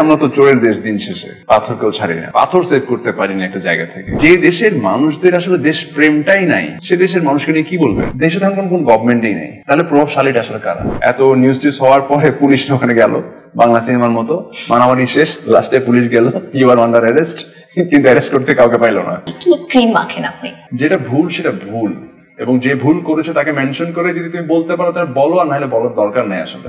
আমরা তো চোরের দেশ, দিন শেষে পাথর কেউ ছাড়ি না, পাথর সেভ করতে পারি না একটা জায়গা থেকে। যে দেশের মানুষদের আসলে দেশ প্রেমটাই নাই, সে দেশের মানুষকে নিয়ে কি বলবে? দেশে তখন কোন গভর্নমেন্টই নেই, তাহলে প্রভাবশালীটা আসলে কারা? এত নিউজ টিউজ হওয়ার পরে পুলিশ ওখানে গেল, বাংলা সিনেমার মতো মারামারি শেষ, লাস্টে পুলিশ গেল, ইউ আর আন্ডার অ্যারেস্ট, কিন্তু অ্যারেস্ট করতে কাউকে পাইলো না। কি ক্রিম মাখেন আপনি? যেটা ভুল সেটা ভুল, এবং যে ভুল করেছে তাকে মেনশন করে যদি তুমি বলতে পারো তার বলো, আর নাহলে বলার দরকার নেই আসলে।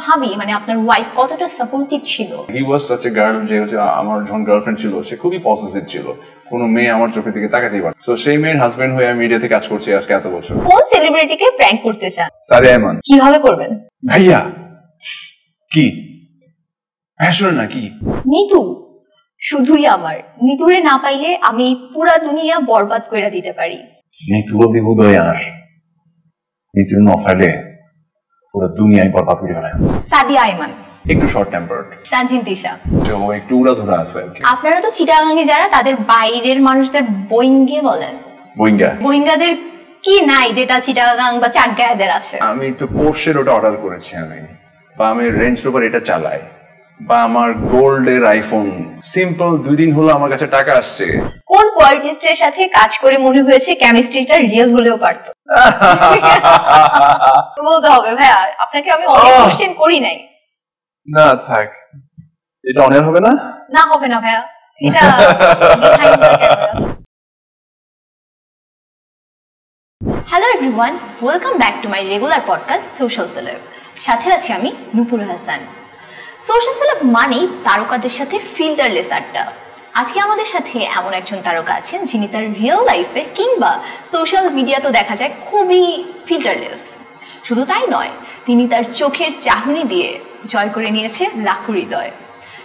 ভাবি মানে আপনার ওয়াইফ কতটা সাপোর্টিভ ছিল? হি ওয়াজ সাচ এ গার্ল, যে হচ্ছে আমার যখন গার্লফ্রেন্ড ছিল সে খুবই পসেসিভ ছিল, কোনো মেয়ে আমার চোখের দিকে তাকাতেই পারে। সো সেই মেয়ের হাজবেন্ড হয়ে আমি মিডিয়াতে কাজ করছি আজকে এত বছর। কোন সেলিব্রিটিকে প্র্যাঙ্ক করতে চান? সাদিয়া ইমান। কিভাবে করবেন ভাইয়া? কি শুনে না কি নিতু? শুধুই আমার নিতুরে না পাইলে আমি পুরা দুনিয়া বরবাদ করে দিতে পারি। নিতু বলতে উদয়, আর নিতু না ফাইলে পুরো দুনিয়ায় বরবাদ করে ফেলে। সাদিয়া ইমান একটু শর্ট টেম্পারড, তানজিন তিশা একটু উড়াধুরা আছে। আপনারা তো চিটাগাঙ্গে যারা, তাদের বাইরের মানুষদের বোয়িঙ্গে বলেন। বোয়িঙ্গাদের কি নাই যেটা চিটাগাং বা চাটগাঁয়েদের আছে? আমি তো পোর্শের ওটা অর্ডার করেছি আমি, বা আমি রেঞ্জ রোভার এটা চালাই, বা আমার গোল্ডের আইফোন। সিম্পল 2 দিন হলো আমার কাছে টাকা আসছে। কোন কোয়ার্টিস্টের সাথে কাজ করে মনে হয়েছে কেমিস্ট্রিটা রিয়েল হলেও পারতো? বলতে হবে ভাইয়া, আপনাকে আমি অনেক কোশ্চেন করি নাই। না থাক, এটা অনেক হবে না। না হবে না ভাইয়া, এটা hello everyone, welcome back to my regular podcast social celeb. সাথে আছি আমি নূপুর হাসান। সোশ্যাল সেলেব মানেই তারকাদের সাথে ফিল্টারলেস আড্ডা। আজকে আমাদের সাথে এমন একজন তারকা আছেন যিনি তার রিয়েল লাইফে কিংবা সোশ্যাল মিডিয়াতেও দেখা যায় খুবই ফিল্টারলেস। শুধু তাই নয়, তিনি তার চোখের চাহনি দিয়ে জয় করে নিয়েছে লাখো হৃদয়।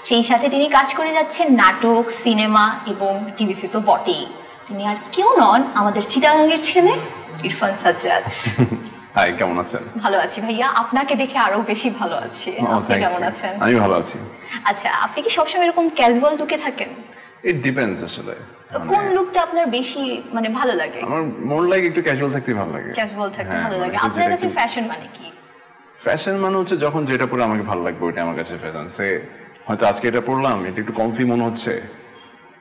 সেই সাথে তিনি কাজ করে যাচ্ছেন নাটক, সিনেমা এবং টিভিসি তো বটেই। তিনি আর কেউ নন, আমাদের চিটাগাঙ্গের ছেলে ইরফান সাজ্জাদ। হাই, কেমন আছেন? ভালো আছি ভাইয়া, আপনাকে দেখে আরো বেশি ভালো আছি। আপনি কেমন আছেন? আমি ভালো আছি। আচ্ছা, আপনি কি সবসময় এরকম ক্যাজুয়াল লুকে থাকেন? ইট ডিপেন্ডস আসলে। কোন লুকটা আপনার বেশি মানে ভালো লাগে? আমার মোর লাইক একটু ক্যাজুয়াল থাকতে ভালো লাগে। ক্যাজুয়াল থাকতে ভালো লাগে। আপনার কাছে ফ্যাশন মানে কি? ফ্যাশন মানে হচ্ছে যখন যেটা পরে আমাকে ভালো লাগবে ওইটা আমার কাছে ফ্যাশন। সে হয়তো আজকে এটা পরলাম, এটা একটু কমফি মনে হচ্ছে,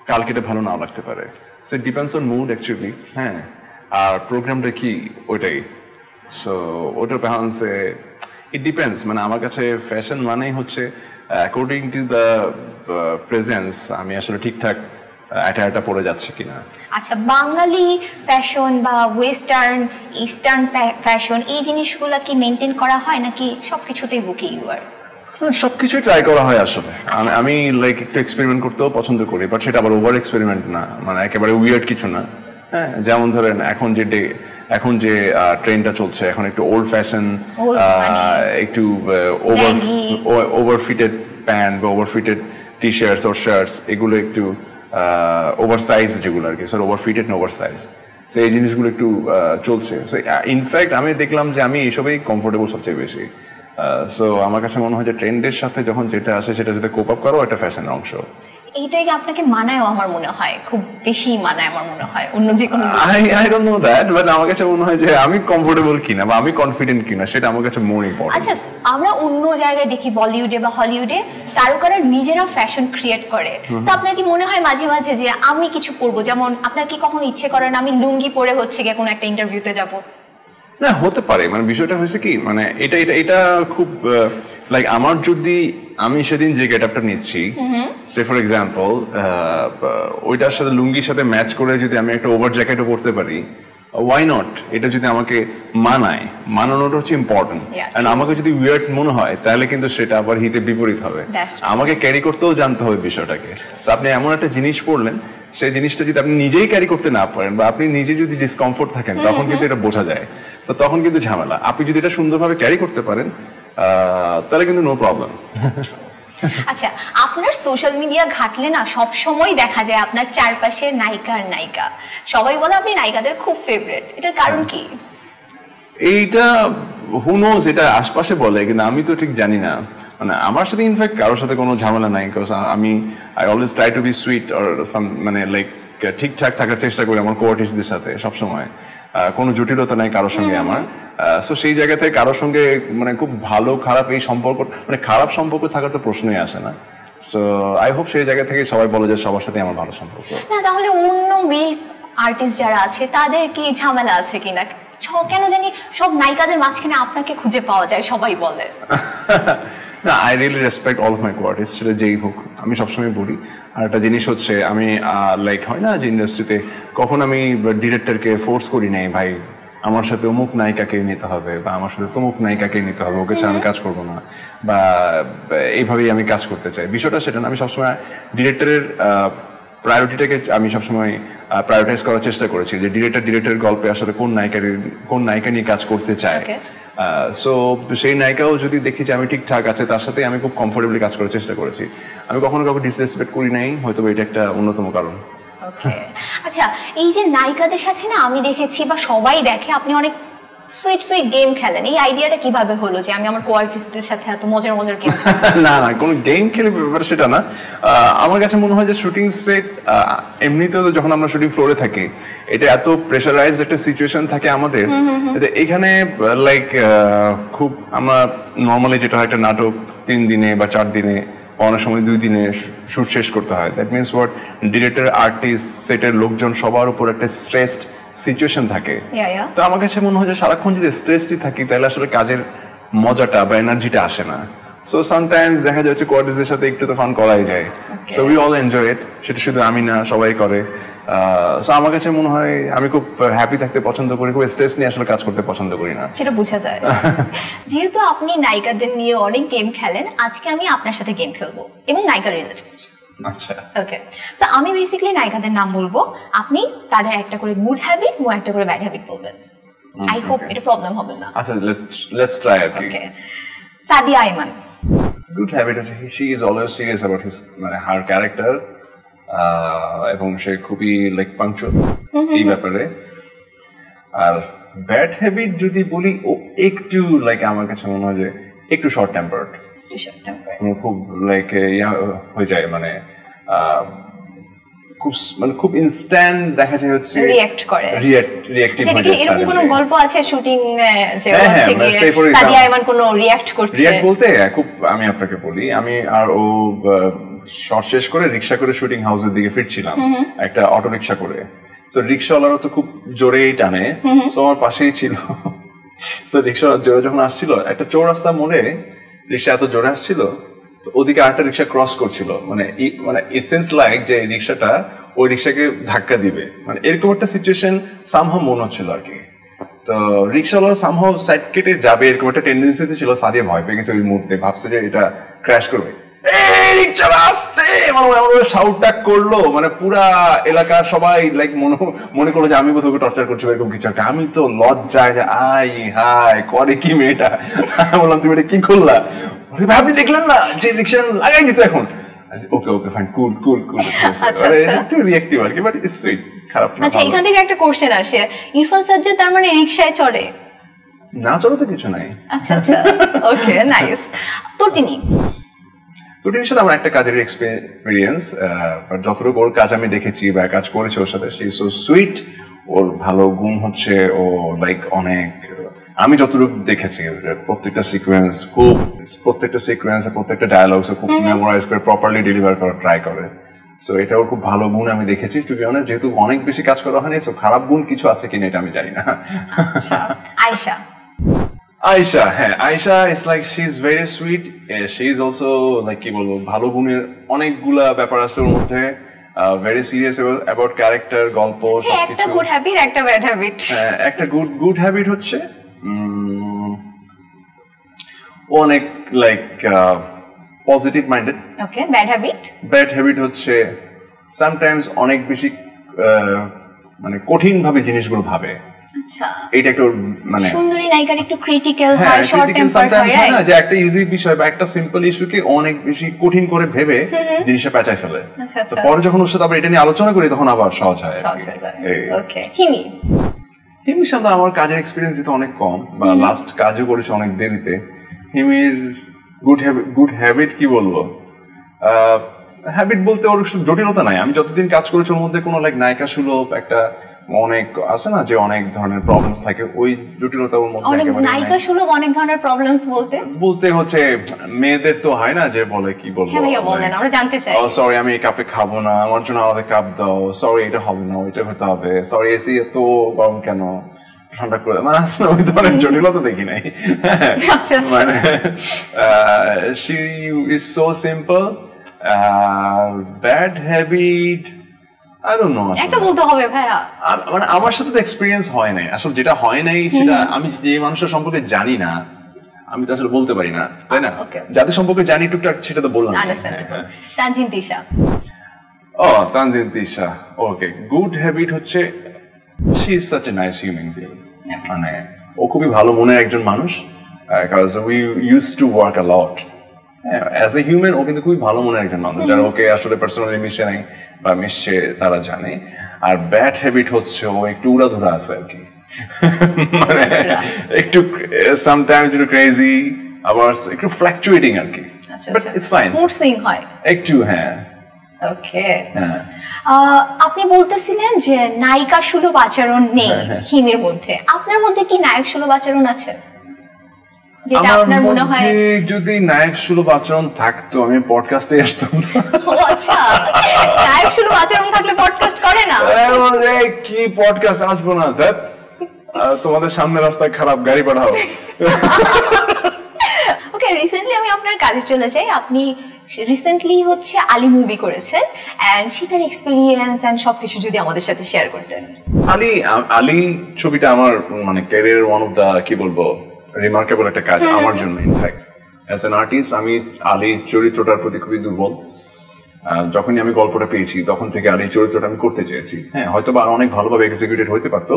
কালকে এটা ভালো নাও লাগতে পারে। So depends on mood actually. হ্যাঁ, আর প্রোগ্রামটা কি ওইটাই। সো ওটার ব্যালেন্সে ইট ডিপেন্ডস। মানে আমার কাছে ফ্যাশন মানেই হচ্ছে অ্যাকর্ডিং টু দ্য প্রেজেন্স আমি আসলে ঠিকঠাক এটা পরে যাচ্ছে কিনা। আচ্ছা, বাঙালি ফ্যাশন বা ওয়েস্টার্ন ইস্টার্ন ফ্যাশন এই জিনিসগুলো কি মেনটেন করা হয় নাকি সবকিছুতেই বুকি ইউ আর? সবকিছুই ট্রাই করা হয় আসলে। আমি লাইক একটু এক্সপেরিমেন্ট করতেও পছন্দ করি, বাট সেটা আবার ওভার এক্সপেরিমেন্ট না, মানে একেবারে উইয়ার্ড কিছু না। হ্যাঁ, যেমন ধরেন এখন যে ট্রেন্ডটা চলছে, এখন একটু ওল্ড ফ্যাশন, একটু ওভার ফিটেড প্যান্ট বা ওভার ফিটেড টি শার্টস ওর শার্টস, এগুলো একটু ওভার সাইজ, যেগুলো আর কি স্যার ওভার ফিটেড না ওভার সাইজ, সো এই জিনিসগুলো একটু চলছে। সো ইনফ্যাক্ট আমি দেখলাম যে আমি এইসবেই কমফোর্টেবল সবচেয়ে বেশি। সো আমার কাছে মনে হয় যে ট্রেন্ডের সাথে যখন যেটা আসে সেটা যাতে কোপ আপ করো, একটা ফ্যাশনের অংশ। এইটাই আপনাকে মানায়ও আমার মনে হয়, খুব বেশি মানায় আমার মনে হয় অন্য যে কোনো। I don't know that, but আমার কাছে মনে হয় যে আমি কমফোর্টেবল কিনা বা আমি কনফিডেন্ট কিনা সেটা আমার কাছে মোর ইম্পর্টেন্ট। আচ্ছা, আমরা অন্য জায়গায় দেখি বলিউডে বা হলিউডে তারকারা নিজেরা ফ্যাশন ক্রিয়েট করে। তো আপনার কি মনে হয় মাঝে মাঝে যে আমি কিছু পরবো? যেমন আপনার কি কখনো ইচ্ছে করে না আমি লুঙ্গি পরে হচ্ছে গিয়ে কোনো একটা ইন্টারভিউতে যাব? না, হতে পারে। মানে বিষয়টা হয়েছে কি, মানে এটা খুব লাইক আমার যদি আমি সেদিন যে গেটআপটা নিচ্ছি, সে ফর এক্সাম্পল ওইটার সাথে লুঙ্গির সাথে ম্যাচ করে যদি আমি একটা ওভার জ্যাকেটও পরতে পারি, ওয়াই নট? এটা যদি আমাকে মানানোটা হচ্ছে ইম্পর্টেন্ট। এন্ড আমাকে যদি উইয়ার্ড মনে হয় তাহলে কিন্তু সেটা আবার হিতে বিপরীত হবে। আমাকে ক্যারি করতেও জানতে হবে বিষয়টাকে। আপনি এমন একটা জিনিস পড়লেন, সেই জিনিসটা যদি আপনি নিজেই ক্যারি করতে না পারেন বা আপনি নিজে যদি ডিসকমফোর্ট থাকেন, তখন কিন্তু এটা বোঝা যায়। তো তখন কিন্তু ঝামেলা। আপনি যদি এটা সুন্দরভাবে ক্যারি করতে পারেন তাহলে কিন্তু নো প্রবলেম। আচ্ছা, আপনার সোশ্যাল মিডিয়া ঘাটলে না সব সময় দেখা যায় আপনার চারপাশে নায়িকা আর নায়িকা। সবাই বলে আপনি নায়িকাদের খুব ফেভারিট, এটার কারণ কি? এইটা হু নোজ, এটা আশপাশে বলে, কিন্তু আমি তো ঠিক জানি না। মানে আমার সাথে ইনফ্যাক্ট কারোর সাথে কোনো ঝামেলা নাই, because I always try to be sweet or some, মানে লাইক ঠিকঠাক থাকার চেষ্টা করি আমার কোয়ার্টিস্টদের সাথে সবসময়। কোনো জটিলতা নাই কারোর সঙ্গে আমার। সো সেই জায়গা থেকে কারোর সঙ্গে মানে খুব ভালো খারাপ এই সম্পর্ক, মানে খারাপ সম্পর্ক থাকার তো প্রশ্নই আসে না। তো আই হোপ সেই জায়গা থেকে সবাই বলে যে সবার সাথে আমার ভালো সম্পর্ক। না তাহলে অন্য মেল আর্টিস্ট যারা আছে তাদের কি ঝামেলা আছে কিনা? কেন জানি সব নায়িকাদের মাঝখানে আপনাকে খুঁজে পাওয়া যায় সবাই বলে। না, I really respect all of my co-artist, সেটা যেই হোক। আমি সবসময় বলি, আর একটা জিনিস হচ্ছে আমি লাইক হয় না যে ইন্ডাস্ট্রিতে কখন আমি ডিরেক্টরকে ফোর্স করি নাই ভাই আমার সাথে অমুক নায়িকাকে নিতে হবে বা আমার সাথে তমুক নায়িকাকে নিতে হবে, ওকে ছাড়া আমি কাজ করবো না বা এইভাবেই আমি কাজ করতে চাই। বিষয়টা সেটা না, আমি সবসময় ডিরেক্টরের প্রায়োরিটিটাকে আমি সবসময় প্রায়োরিটাইজ করার চেষ্টা করেছি যে ডিরেক্টরের গল্পে আসলে কোন নায়িকা নিয়ে কাজ করতে চায়। সো সেই নায়িকাও যদি দেখি যে আমি ঠিকঠাক আছে তার সাথে আমি খুব কমফোর্টেবলি কাজ করার চেষ্টা করেছি। আমি কখনো কাউকে ডিসরেসপেক্ট করি নাই, হয়তো এটা একটা অন্যতম কারণ। আচ্ছা, এই যে নায়িকাদের সাথে না আমি দেখেছি বা সবাই দেখে আপনি অনেক সুইট সুইট গেম খেলেন, এই আইডিয়াটা কিভাবে হলো যে আমি আমার কোয়ার্টিস্টদের সাথে এত মজার মজার গেম? না না, কোনো গেম খেলে ব্যাপার সেটা না। আমার কাছে মনে হয় যে শুটিং সেট এমনিতেও যখন আমরা শুটিং ফ্লোরে থাকি এটা এত প্রেশারাইজড একটা সিচুয়েশন থাকে আমাদের, এখানে লাইক খুব আমরা নর্মালি যেটা হয় একটা নাটক 3 দিনে বা 4 দিনে, অনেক সময় 2 দিনে শুট শেষ করতে হয়। That means what, director, artist, সেটের লোকজন সবার উপর একটা স্ট্রেসড সিচুয়েশন থাকে। তো আমার কাছে মনে হয় যে সারাক্ষণ যদি স্ট্রেসটি থাকি তাহলে আসলে কাজের মজাটা বা এনার্জিটা আসে না। সো সামটাইমস দেখা যাচ্ছে কোয়ার্টিস্টদের সাথে একটু তো ফান করাই যায়। So we all enjoy it, সেটা শুধু আমি না সবাই করে। সো আমার কাছে মনে হয় আমি খুব হ্যাপি থাকতে পছন্দ করি, খুব স্ট্রেস নিয়ে আসলে কাজ করতে পছন্দ করি না, সেটা বোঝা যায়। যেহেতু আপনি নায়িকাদের নিয়ে অনেক গেম খেলেন, আজকে আমি আপনার সাথে গেম খেলবো এবং নায়িকা রিলেটেড। আচ্ছা, ওকে। সো আমি বেসিক্যালি নায়িকাদের নাম বলবো, আপনি তাদের একটা করে গুড হ্যাবিট এবং একটা করে ব্যাড হ্যাবিট বলবেন। আই হোপ এটা প্রবলেম হবে না। আচ্ছা, লেটস ট্রাই আর কি। ওকে, সাদিয়া আইমান। গুড হ্যাবিট আছে, she is always serious about his মানে হার ক্যারেক্টার, এবং সে খুবই লাইক পাংচুয়াল এই ব্যাপারে। আর ব্যাড হ্যাবিট যদি বলি, ও একটু লাইক আমার কাছে মনে হয় যে একটু শর্ট টেম্পারড, খুব লাইক হয়ে যায় মানে খুব ইনস্ট্যান্ট দেখা যায় হচ্ছে রিঅ্যাক্ট করে, রিঅ্যাক্টিভ হয়ে যায়। এরকম কোনো গল্প আছে শুটিং যে হচ্ছে কি সাদিয়া আইমান কোনো রিঅ্যাক্ট করছে? রিঅ্যাক্ট বলতে খুব আমি আপনাকে বলি, আমি আর ও শর্ট শেষ করে রিক্সা করে শুটিং হাউসের দিকে ফিরছিলাম, একটা অটো রিক্সা করে। সো রিক্সাওয়ালারও তো খুব জোরেই টানে, সো আমার পাশেই ছিল। তো রিক্সা জোরে যখন আসছিল একটা চৌরাস্তা মোড়ে, রিক্সা এত জোরে আসছিল তো ওদিকে আরেকটা রিক্সা ক্রস করছিল, মানে ইট সিমস লাইক যে রিক্সাটা ওই রিক্সাকে ধাক্কা দিবে, মানে এরকম একটা সিচুয়েশন সামহাউ মনে হচ্ছিল আর কি। তো রিক্সাওয়ালা সামহাউ সাইড কেটে যাবে এরকম একটা টেন্ডেন্সিতে ছিল। সাদিয়া ভয় পেয়ে গেছে ওই মুহূর্তে, ভাবছে যে এটা ক্র্যাশ করবে, করলো মানে পুরা এলাকার সবাই লাইক মনে করলো যে আমি বোধহয় টর্চার করছি এরকম কিছু একটা। আমি তো লজ্জায় যে আই হাই করে কি মেয়েটা, বললাম তুমি এটা কি করলা? আপনি দেখলেন না যে রিক্সা লাগাই দিত এখন? ওকে ওকে ফাইন, কুল কুল কুল, একটু রিঅ্যাক্টিভ আর কি, বাট ইটস সুইট, খারাপ না। আচ্ছা, এখান থেকে একটা কোশ্চেন আসে, ইরফান সাজ্জাদ তার মানে রিকশায় চড়ে? না, চড়ে তো কিছু নাই। আচ্ছা আচ্ছা, ওকে, নাইস। তটিনী, তটিনীর সাথে আমার একটা কাজের এক্সপেরিয়েন্স, যতটুকু ওর কাজ আমি দেখেছি বা কাজ করেছি ওর সাথে, সে সো সুইট। ওর ভালো গুণ হচ্ছে ও লাইক অনেক, আমি যতটুকু দেখেছি প্রত্যেকটা সিকোয়েন্স প্রত্যেকটা ডায়ালগস খুব মেমোরাইজ করে প্রপারলি ডেলিভার করার ট্রাই করে। সো এটা ওর খুব ভালো গুণ আমি দেখেছি। টু বি অনেস্ট, যেহেতু অনেক বেশি কাজ করা হয়নি, সো খারাপ গুণ কিছু আছে কিনা এটা আমি জানি না। আচ্ছা, আয়েশা। আয়েশা, হ্যাঁ, Ayesha is like she is very sweet. She is also like কি বলবো, ভালো গুণের অনেকগুলা ব্যাপার আছে ওর মধ্যে। ভেরি সিরিয়াস অ্যাবাউট ক্যারেক্টার, গল্প, সবকিছু। একটা গুড হ্যাবিট, একটা ব্যাড হ্যাবিট। একটা গুড হ্যাবিট হচ্ছে অনেক লাইক পজিটিভ মাইন্ডেড। ওকে, ব্যাড হ্যাবিট হচ্ছে সামটাইমস অনেক বেশি মানে কঠিন ভাবে জিনিসগুলো ভাবে। আচ্ছা, এটা একটা মানে সুন্দরী নায়িকার একটু ক্রিটিক্যাল হয়, শর্ট টেম্পার হয় না, যে একটা ইজি বিষয় বা একটা সিম্পল ইস্যুকে অনেক বেশি কঠিন করে ভেবে জিনিসটা পেঁচায় ফেলে। তো পরে যখন ওর সাথে আবার এটা নিয়ে আলোচনা করি তখন আবার সহজ হয়। ওকে, হিমির সাথে আমার কাজের এক্সপিরিয়েন্স যেহেতু অনেক কম, বা লাস্ট কাজও করেছে অনেক দেরিতে, হিমির গুড হ্যাবিট কি বলবো, হ্যাবিট বলতে ওর জটিলতা নাই। আমি যতদিন কাজ করেছি ওর মধ্যে কোনো লাইক নায়িকা সুলভ একটা অনেক আছে না যে অনেক ধরনের প্রবলেমস থাকে, ওই জটিলতা ওর মধ্যে অনেক নায়িকা সুলভ অনেক ধরনের প্রবলেমস বলতে হচ্ছে মেয়েদের তো হয় না যে বলে কি বলবো, হ্যাঁ ভাইয়া বলেন, আমরা জানতে চাই। সরি আমি এই কাপে খাবো না, আমার জন্য আলাদা কাপ দাও, সরি এটা হবে না ওইটা হতে হবে, সরি এসি এত গরম কেন, ঠান্ডা করে, মানে আসলে ওই ধরনের জটিলতা দেখি নাই। মানে she is so simple. Bad habit I don't know, একটা বলতে হবে ভাইয়া, মানে আমার সাথে তো এক্সপেরিয়েন্স হয় নাই আসলে, যেটা হয় নাই সেটা আমি যে মানুষের সম্পর্কে জানি না আমি তো আসলে বলতে পারি না, তাই না? যাদের সম্পর্কে জানি টুকটাক সেটা তো বললাম। তানজিন তিশা, তানজিন তিশা, ওকে, গুড হ্যাবিট হচ্ছে she is such a nice human being, মানে ও খুবই ভালো মনের একজন মানুষ, because we used to work a lot as a human, ও কিন্তু খুবই ভালো মনের একজন মানুষ, যারা ওকে আসলে পার্সোনালি মিশে নাই বা মিশছে তারা জানে। আর ব্যাড হ্যাবিট হচ্ছে ও একটু উড়াধুরা আছে আর কি, মানে একটু সামটাইমস একটু ক্রেজি, আবার একটু ফ্ল্যাকচুয়েটিং আর কি, but it's fine, mood swing হয় একটু। হ্যাঁ, ওকে। আপনি বলতেছিলেন যে নায়িকা সুলভ আচরণ নেই হিমের মধ্যে, আপনার মধ্যে কি নায়ক সুলভ আচরণ আছে? যেটা আপনার মনে হয় যদি নায়ক সুলভ আচরণ থাকতো আমি পডকাস্টে আসতাম না। ও আচ্ছা, নায়ক সুলভ আচরণ থাকলে পডকাস্ট করে না? কি পডকাস্ট আসবো না, তোমাদের সামনে রাস্তায় খারাপ গাড়ি পাঠাও। ওকে, রিসেন্টলি আমি আপনার কাজে চলে যাই। আপনি রিসেন্টলি হচ্ছে আলী মুভি করেছেন, এন্ড সেটার এক্সপেরিয়েন্স এন্ড সবকিছু যদি আমাদের সাথে শেয়ার করতেন। আলী ছবিটা আমার মানে ক্যারিয়ারের ওয়ান অফ দা কি বলবো রিমার্কেবল একটা কাজ আমার জন্য। ইনফ্যাক্ট অ্যাজ অ্যান আর্টিস্ট আমি আলী চরিত্রটার প্রতি খুবই দুর্বল। যখনই আমি গল্পটা পেয়েছি তখন থেকে আলী চরিত্রটা আমি করতে চেয়েছি। হ্যাঁ, হয়তো বা অনেক ভালোভাবে এক্সিকিউটেড হইতে পারতো,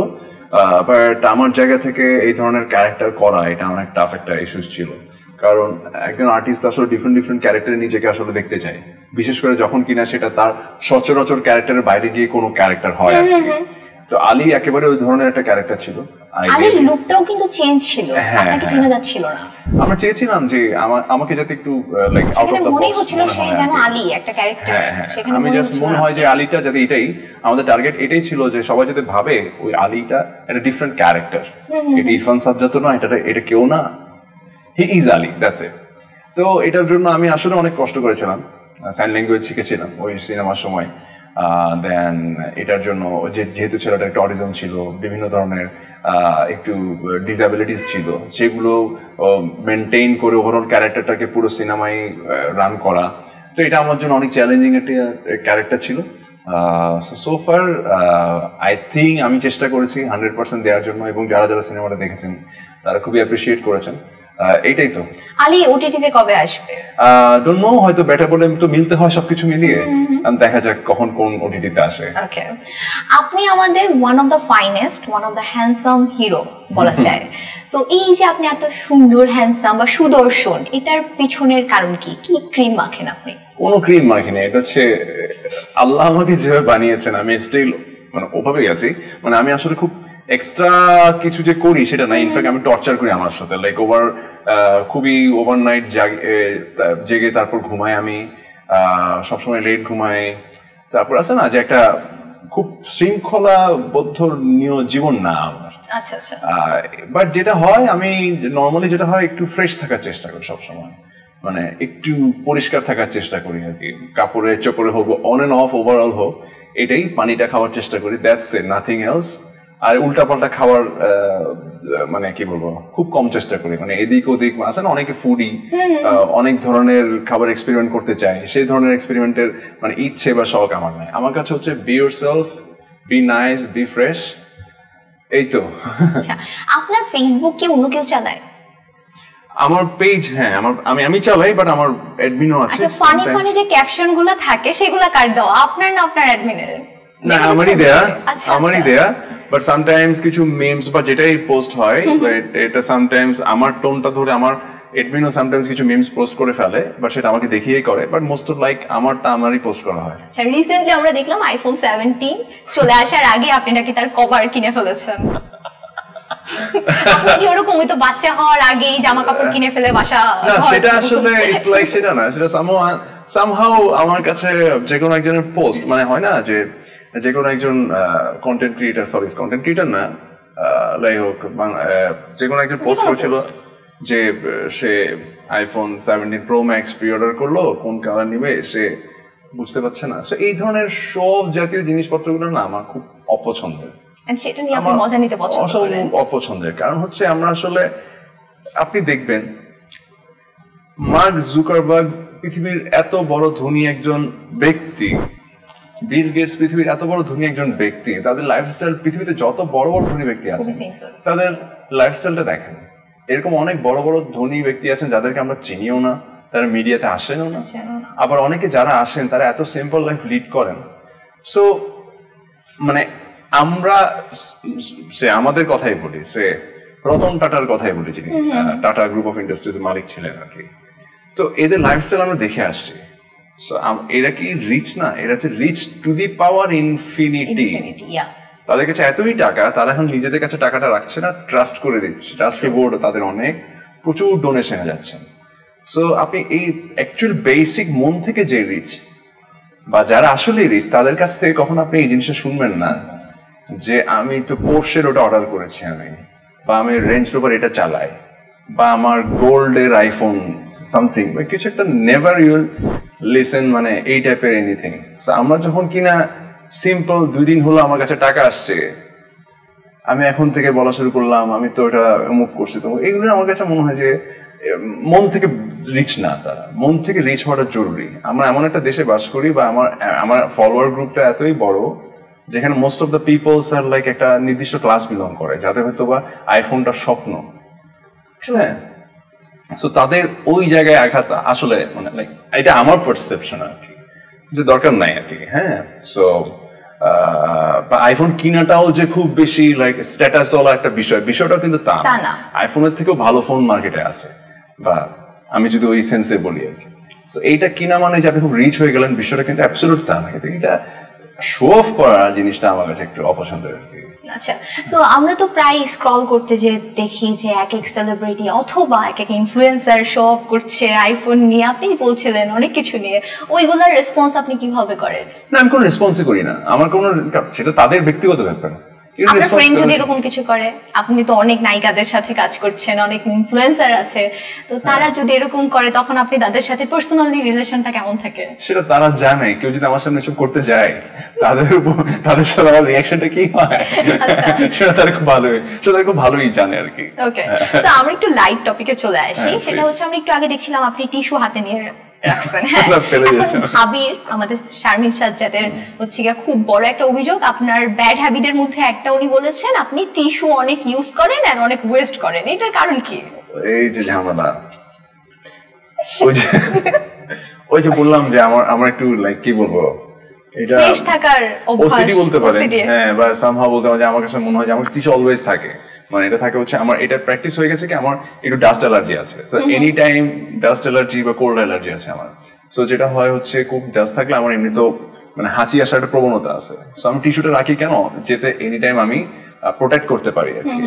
বাট আমার জায়গা থেকে এই ধরনের ক্যারেক্টার করা এটা অনেক টাফ একটা ইস্যুস ছিল। কারণ একজন আর্টিস্ট আসলে ডিফারেন্ট ক্যারেক্টারে নিজেকে আসলে দেখতে চায়, বিশেষ করে যখন কিনা সেটা তার সচরাচর ক্যারেক্টারের বাইরে গিয়ে কোনো ক্যারেক্টার হয় আর কি। তো আলী একেবারে ওই ধরনের একটা ক্যারেক্টার ছিল। আলীর লুকটাও কিন্তু চেঞ্জ ছিল, আপনাকে চেনা যাচ্ছিল না। আমরা চেয়েছিলাম যে আমাকে যাতে একটু like out of the box মনে হচ্ছিল, সেই যেন আলী একটা ক্যারেক্টার। সেখানে আমি জাস্ট মনে হয় যে আলীটা যাতে এটাই আমাদের টার্গেট, এটাই ছিল যে সবাই যাতে ভাবে ওই আলীটা একটা ডিফারেন্ট ক্যারেক্টার, এটা ইরফান সাজ্জাদ না, এটা কেউ না, he is Ali, that's it. তো এটার জন্য আমি আসলে অনেক কষ্ট করেছিলাম, সাইন ল্যাঙ্গুয়েজ শিখেছিলাম ওই সিনেমার সময়। দেন এটার জন্য যেহেতু ছেলেটা একটা অটিজম ছিল, বিভিন্ন ধরনের একটু ডিসএবিলিটিস ছিল, সেগুলো মেনটেইন করে ওভারঅল ক্যারেক্টারটাকে পুরো সিনেমায় রান করা, তো এটা আমার জন্য অনেক চ্যালেঞ্জিং একটা ক্যারেক্টার ছিল। সো ফার আই থিঙ্ক আমি চেষ্টা করেছি 100% দেওয়ার জন্য, এবং যারা যারা সিনেমাটা দেখেছেন তারা খুবই অ্যাপ্রিসিয়েট করেছেন। এইটাই তো। আলী ওটিটিতে কবে আসবে? ডোন্ট নো, হয়তো বেটার বলে তো মিলতে হয় সবকিছু মিলিয়ে, দেখা যাক কখন কোন ওটিটিতে আসে। ওকে, আপনি আমাদের one of the finest, one of the handsome hero বলা যায়। সো এই যে আপনি এত সুন্দর, হ্যান্ডসাম বা সুদর্শন, এটার পিছনের কারণ কি? কি ক্রিম মাখেন আপনি? কোনো ক্রিম মাখিনি, এটা হচ্ছে আল্লাহ আমাকে যেভাবে বানিয়েছেন আমি স্টিল মানে ওভাবেই আছি। মানে আমি আসলে খুব এক্সট্রা কিছু যে করি সেটা না, ইনফ্যাক্ট আমি টর্চার করি আমার সাথে, লাইক খুবই ওভারনাইট জেগে তারপর ঘুমাই আমি, সবসময় লেট ঘুমাই, তারপর আছে না যে একটা খুব শৃঙ্খলাবদ্ধ জীবন না আমার। আচ্ছা আচ্ছা। বাট যেটা হয়, আমি নর্মালি যেটা হয় একটু ফ্রেশ থাকার চেষ্টা করি সবসময়, মানে একটু পরিষ্কার থাকার চেষ্টা করি আর কি, কাপড়ে চোপড়ে হোক, অন এন্ড অফ ওভারঅল হোক, এটাই। পানিটা খাওয়ার চেষ্টা করি, দ্যাটস ইট, নাথিং এলস। আর উল্টাপাল্টা খাওয়ার মানে কি বলবো খুব কম চেষ্টা করি, মানে এদিক ওদিক আছে না অনেকে ফুডি, অনেক ধরনের খাবার এক্সপেরিমেন্ট করতে চাই, সেই ধরনের এক্সপেরিমেন্টের মানে ইচ্ছে বা শখ আমার নাই। আমার কাছে হচ্ছে be yourself, be nice, be fresh, এই তো। আচ্ছা, আপনার ফেসবুক কি অন্য কেউ চালায়? আমার পেজ, হ্যাঁ, আমি চালাই, বাট আমার অ্যাডমিনও আছে। আচ্ছা, ফানি যে ক্যাপশনগুলো থাকে সেগুলো কার দাও, আপনার না আপনার অ্যাডমিনের? না, আমারই দেয়া, বাট সামটাইমস কিছু মিমস বা যেটাই পোস্ট হয়, এটা সামটাইমস আমার টোনটা ধরে আমার এডমিনও সামটাইমস কিছু মিমস পোস্ট করে ফেলে, বাট সেটা আমাকে দেখিয়েই করে, বাট মোস্ট অফ লাইক আমারই পোস্ট করা হয়। আচ্ছা, রিসেন্টলি আমরা দেখলাম আইফোন 17 চলে আসার আগে আপনি নাকি তার কভার কিনে ফেলেছেন। আপনি কি ওরকমই তো বাচ্চা হওয়ার আগেই জামা কাপড় কিনে ফেলে বাসা? না, সেটা আসলে ইটস লাইক সেটা না, সেটা সামহাউ সামহাউ আমার কাছে যে কোনো একজনের পোস্ট মানে হয় না যে কোনো একজন কন্টেন্ট ক্রিয়েটার না যাই হোক যে কোনো একজন পোস্ট করেছিল যে সে iPhone 17 Pro Max pre order করলো, কোন কালার নিবে সে বুঝতে পারছে না। সো এই ধরনের সব জাতীয় জিনিসপত্রগুলো না আমার খুব অপছন্দের। সেটা নিয়ে আপনি মজা নিতে পছন্দ করেন? অপছন্দের কারণ হচ্ছে আমরা আসলে আপনি দেখবেন মার্ক জুকারবার্গ পৃথিবীর এত বড় ধনী একজন ব্যক্তি, বিল গেটস পৃথিবীর এত বড় ধনী একজন ব্যক্তি, তাদের লাইফস্টাইল পৃথিবীতে যত বড় বড় ধনী ব্যক্তি আছে তাদের লাইফস্টাইলটা দেখেন। এরকম অনেক বড় বড় ধনী ব্যক্তি আছেন যাদেরকে আমরা চিনিও না, তারা মিডিয়াতে আসেনও না, আবার অনেকে যারা আসেন তারা এত সিম্পল লাইফ লিড করেন। সো মানে আমরা আমাদের কথাই বলি, রতন টাটার কথাই বলি, যিনি টাটা গ্রুপ অফ ইন্ডাস্ট্রিজ মালিক ছিলেন আর কি। তো এদের লাইফস্টাইল আমরা দেখে আসছি। সো এরা কি রিচ না, এরা হচ্ছে rich to the power infinity. তাদের কাছে এতই টাকা, তারা এখন নিজেদের কাছে টাকাটা রাখছে না, ট্রাস্ট করে দিচ্ছে। ট্রাস্টি বোর্ড তাদের অনেক প্রচুর ডোনেশনে যাচ্ছেন। সো আপনি এই অ্যাকচুয়াল বেসিক মন থেকে যে রিচ বা যারা আসলে রিচ তাদের কাছ থেকে কখন আপনি এই জিনিসটা শুনবেন না যে আমি তো পোর্শের ওটা অর্ডার করেছি আমি, বা আমি রেঞ্জ রোভার এটা চালাই, বা আমার গোল্ডের আইফোন সামথিং বা কিছু একটা। নেভার ইউল লিসেন মানে এই টাইপের এনিথিং। সো আমরা যখন কিনা সিম্পল 2 দিন হলো আমার কাছে টাকা আসছে, আমি এখন থেকে বলা শুরু করলাম আমি তো এটা মুভ করছি, তো এগুলো আমার কাছে মনে হয় যে মন থেকে রিচ না, তারা মন থেকে রিচ হওয়াটা জরুরি। আমরা এমন একটা দেশে বাস করি বা আমার ফলোয়ার গ্রুপটা এতই বড় যেখানে most of the people's R like একটা নির্দিষ্ট ক্লাস বিলং করে, যাদের হয়তো বা আইফোনটা স্বপ্ন। হ্যাঁ, সো তাদের ওই জায়গায় আঘাত আসলে মানে লাইক এটা আমার পারসেপশন আর কি, যে দরকার নাই আর কি। হ্যাঁ, সো আইফোন কিনাটাও যে খুব বেশি লাইক স্ট্যাটাস ওয়ালা একটা বিষয়টা কিন্তু তা না। আইফোনের থেকেও ভালো ফোন মার্কেটে আছে, বা আমি যদি ওই সেন্সে বলি আর কি। সো এইটা কিনা মানে যে আপনি খুব রিচ হয়ে গেলেন বিষয়টা কিন্তু অ্যাবসলিউট তা না, কিন্তু এটা শো অফ করা জিনিসটা আমার কাছে একটু অপছন্দের আর কি। আচ্ছা, সো আমরা তো প্রায় স্ক্রল করতে যে দেখি যে এক এক সেলিব্রিটি অথবা এক এক ইনফ্লুয়েন্সার শো অফ করছে আইফোন নিয়ে, আপনি বলছিলেন অনেক কিছু নিয়ে, ওইগুলোর রেসপন্স আপনি কিভাবে করেন? না, আমি কোনো রেসপন্সই করি না, আমার কোনো, সেটা তাদের ব্যক্তিগত ব্যাপার। আপনার ফ্রেন্ড যদি এরকম কিছু করে, আপনি তো অনেক নায়িকাদের সাথে কাজ করছেন, অনেক ইনফ্লুয়েন্সার আছে, তো তারা যদি এরকম করে তখন আপনি তাদের সাথে পার্সোনালি রিলেশনটা কেমন থাকে? সেটা তারা জানে। কেউ যদি আমার সামনে এসব করতে যায় তাদের সাথে আমার রিঅ্যাকশনটা কি হয় সেটা তারা খুব ভালোই জানে আর কি। ওকে, সো আমরা একটু লাইট টপিকে চলে আসি। সেটা হচ্ছে আমরা একটু আগে দেখছিলাম আপনি টিস্যু হাতে নিয়ে রাখছেন। হ্যাঁ, ভাবির আমাদের শারমিন সাজ্জাদের হচ্ছে গিয়ে খুব বড় একটা অভিযোগ, আপনার ব্যাড হ্যাবিটের মধ্যে একটা উনি বলেছেন আপনি টিস্যু অনেক ইউজ করেন আর অনেক ওয়েস্ট করেন। এটার কারণ কি? এই যে ঝামেলা, ওই যে বললাম যে আমার একটু লাইক কি বলবো, এটা ফ্রেশ থাকার অভ্যাস, ওসিডি বলতে পারেন। হ্যাঁ, বা সামহাউ বলতে পারেন যে আমার কাছে মনে হয় যে আমার টিস্যু অলওয়েজ থাকে। মানে এটা থাকে হচ্ছে আমার এটা প্র্যাকটিস হয়ে গেছে কি আমার একটু ডাস্ট অ্যালার্জি আছে। So any time dust allergy বা কোল্ড অ্যালার্জি আছে আমার। সো যেটা হয় হচ্ছে খুব ডাস্ট থাকলে আমার এমনিতেও মানে হাঁচি আসার একটা প্রবণতা আছে। সো আমি টিস্যুটা রাখি কেন, যেতে এনি টাইম আমি প্রোটেক্ট করতে পারি আর কি।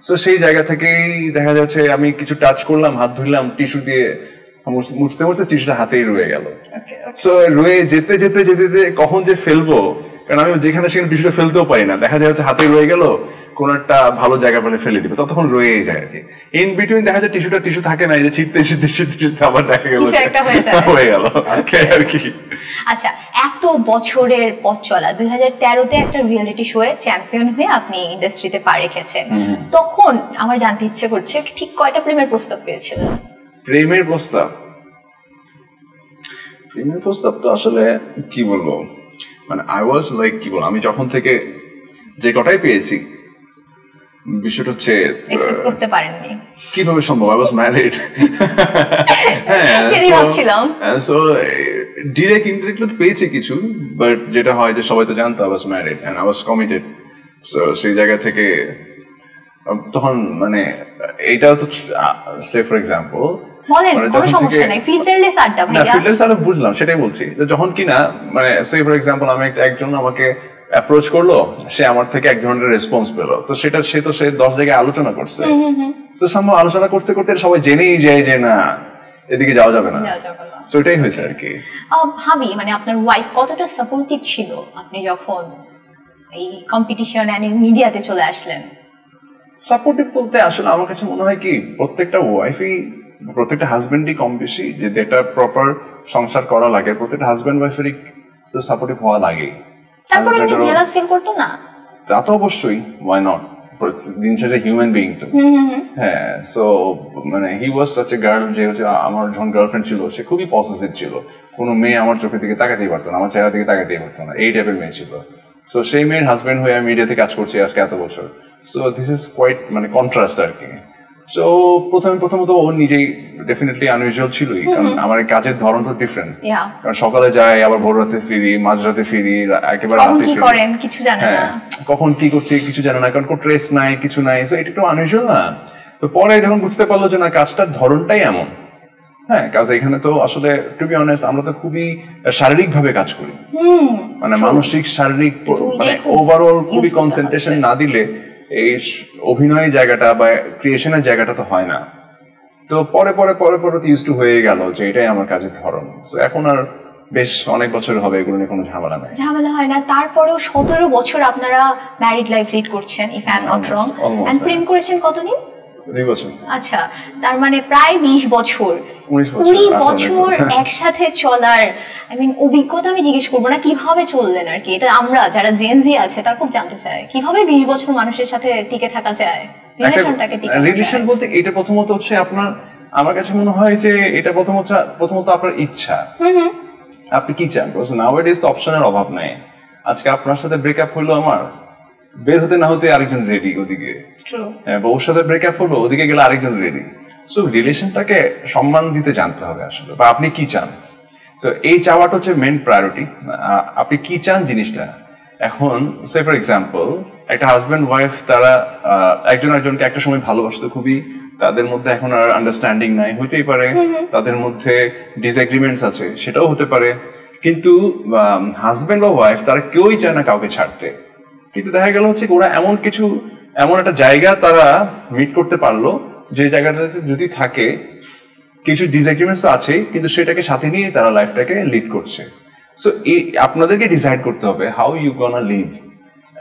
সো সেই জায়গা থেকেই দেখা যাচ্ছে আমি কিছু টাচ করলাম, হাত ধুইলাম টিস্যু দিয়ে, মুছতে মুছতে টিস্যুটা হাতেই রয়ে গেল। সো রয়ে যেতে যেতে যেতে যেতে কখন যে ফেলবো, কারণ আমি যেখানে সেখানে টিস্যুটা ফেলতেও পারি না, দেখা যায় হচ্ছে হাতে রয়ে গেল, কোন একটা ভালো জায়গা পেলে ফেলে দিবে, ততক্ষণ রয়েই যায় আর কি। ইন বিটুইন দেখা যায় টিস্যু থাকে না, এই যে ছিটতে আবার দেখা গেল হয়ে গেল আর কি। আচ্ছা, এত বছরের পথ চলা, 2013-তে একটা রিয়েলিটি শোয়ে চ্যাম্পিয়ন হয়ে আপনি ইন্ডাস্ট্রিতে পা রেখেছেন। তখন আমার জানতে ইচ্ছে করছে ঠিক কয়টা প্রেমের প্রস্তাব পেয়েছিলেন? প্রেমের প্রস্তাব তো আসলে কি বলবো, মানে আই ওয়াজ লাইক কি বলবো, আমি যখন থেকে যে কটাই পেয়েছি বিষয়টা হচ্ছে অ্যাকসেপ্ট করতে পারেননি। কিভাবে সম্ভব? I was married. হ্যাঁ, সেটাই ভাবছিলাম। সো ডিরেক্ট ইনডিরেক্টলি পেয়েছি কিছু, বাট যেটা হয় যে সবাই তো জানতো I was married and I was committed. So সেই জায়গা থেকে তখন মানে এইটাও তো সে ফর এক্সাম্পল বুঝলাম, সেটাই বলছি যে যখন কিনা মানে সে ফর এক্সাম্পল আমি একজন আমাকে অ্যাপ্রোচ করলো, সে আমার থেকে এক ধরনের রেসপন্স পেলো, তো সেটা সে 10 জায়গায় আলোচনা করছে। তো আলোচনা করতে করতে সবাই জেনেই যায় যে না এদিকে যাওয়া যাবে না, যাওয়া যাবে না। সো এটাই হয়েছে আর কি। ভাবি মানে আপনার ওয়াইফ কতটা সাপোর্টিভ ছিল আপনি যখন এই কম্পিটিশন এন্ড মিডিয়াতে চলে আসলেন? সাপোর্টিভ বলতে আসলে আমার কাছে মনে হয় কি প্রত্যেকটা ওয়াইফই, প্রত্যেকটা হাজবেন্ডই কম বেশি যদি একটা প্রপার সংসার করা লাগে, প্রত্যেকটা হাজবেন্ড ওয়াইফেরই তো সাপোর্টিভ হওয়া লাগে। তারপরে উনি জেলাস ফিল করতো না? তা তো অবশ্যই, ওয়াই নট, দিন শেষে হিউম্যান বিইং তো। হ্যাঁ, সো মানে হি ওয়াজ সাচ এ গার্ল, যে হচ্ছে আমার যখন গার্লফ্রেন্ড ছিল সে খুবই পসেসিভ ছিল, কোনো মেয়ে আমার চোখের দিকে তাকাতেই পারতো না, আমার চেহারা দিকে তাকাতেই পারতো না, এই টাইপের মেয়ে ছিল। সো সেই মেয়ের হাজবেন্ড হয়ে আমি মিডিয়াতে কাজ করছি আজকে এত বছর, সো দিস ইজ কোয়াইট মানে কন্ট্রাস্ট আর কি। সো প্রথমত ও নিজেই ডেফিনেটলি আনইউজুয়াল ছিলই, কারণ আমার কাজের ধরন তো ডিফারেন্ট। কারণ সকালে যাই, আবার ভোর রাতে ফিরি, মাঝরাতে ফিরি, একেবারে রাতে ফিরি, করেন কিছু জানেন না, কখন কি করছি কিছু জানে না, কারণ কোনো ট্রেস নাই, কিছু নাই। সো এটা একটু আনইউজুয়াল না? তো পরে যখন বুঝতে পারলো যে না কাজটার ধরনটাই এমন, হ্যাঁ, কাজ এখানে তো আসলে টু বি অনেস্ট আমরা তো খুবই শারীরিক ভাবে কাজ করি, মানে মানসিক শারীরিক মানে ওভারঅল খুবই কনসেন্ট্রেশন না দিলে এই অভিনয় জায়গাটা বা ক্রিয়েশনের জায়গাটা তো হয় না। তো পরে ইউজ টু হয়ে গেল যে এটাই আমার কাজের ধরন। তো এখন আর বেশ অনেক বছর হবে এগুলো নিয়ে কোনো ঝামেলা নাই, ঝামেলা হয় না। তারপরেও 17 বছর আপনারা ম্যারিড লাইফ লিড করছেন, if I am not wrong, and প্রেম করেছেন কতদিন? 2 বছর। আচ্ছা, তার মানে প্রায় 20 বছর, 20 বছর একসাথে চলার আই মিন অভিজ্ঞতা আমি জিজ্ঞেস করবো না, কিভাবে চললেন আর কি, এটা আমরা যারা জেনজি আছে তার খুব জানতে চাই, কিভাবে 20 বছর মানুষের সাথে টিকে থাকা যায়, রিলেশনটাকে টিকে থাকা যায়। রিলেশন বলতে এটা প্রথমত হচ্ছে আপনার, আমার কাছে মনে হয় যে এটা প্রথমত আপনার ইচ্ছা, আপনি কি চান। নাওয়াডেজ তো অপশনের অভাব নাই। আজকে আপনার সাথে ব্রেকআপ হলো, আমার বের হতে না হতে আরেকজন রেডি ওদিকে, বা ওর সাথে ব্রেকআপ হলো ওদিকে গেলে আরেকজন রেডি। সো রিলেশনটাকে সম্মান দিতে জানতে হবে আসলে, বা আপনি কি চান। তো এই চাওয়াটা হচ্ছে মেইন প্রায়োরিটি, আপনি কি চান জিনিসটা। এখন সে ফর এক্সাম্পল একটা হাজব্যান্ড ওয়াইফ তারা একজন একজনকে একটা সময় ভালোবাসতো খুবই, তাদের মধ্যে এখন আর আন্ডারস্ট্যান্ডিং নাই, হইতেই পারে তাদের মধ্যে ডিসএগ্রিমেন্টস আছে, সেটাও হতে পারে, কিন্তু হাজব্যান্ড বা ওয়াইফ তারা কেউই চায় না কাউকে ছাড়তে। কিন্তু দেখা গেল হচ্ছে ওরা এমন একটা জায়গা তারা মিট করতে পারলো যে জায়গাটাতে যদি থাকে কিছু ডিসএগ্রিমেন্টস তো আছেই, কিন্তু সেটাকে সাথে নিয়ে তারা লাইফটাকে লিড করছে। সো আপনাদেরকে ডিসাইড করতে হবে হাউ ইউ গোনা লিভ।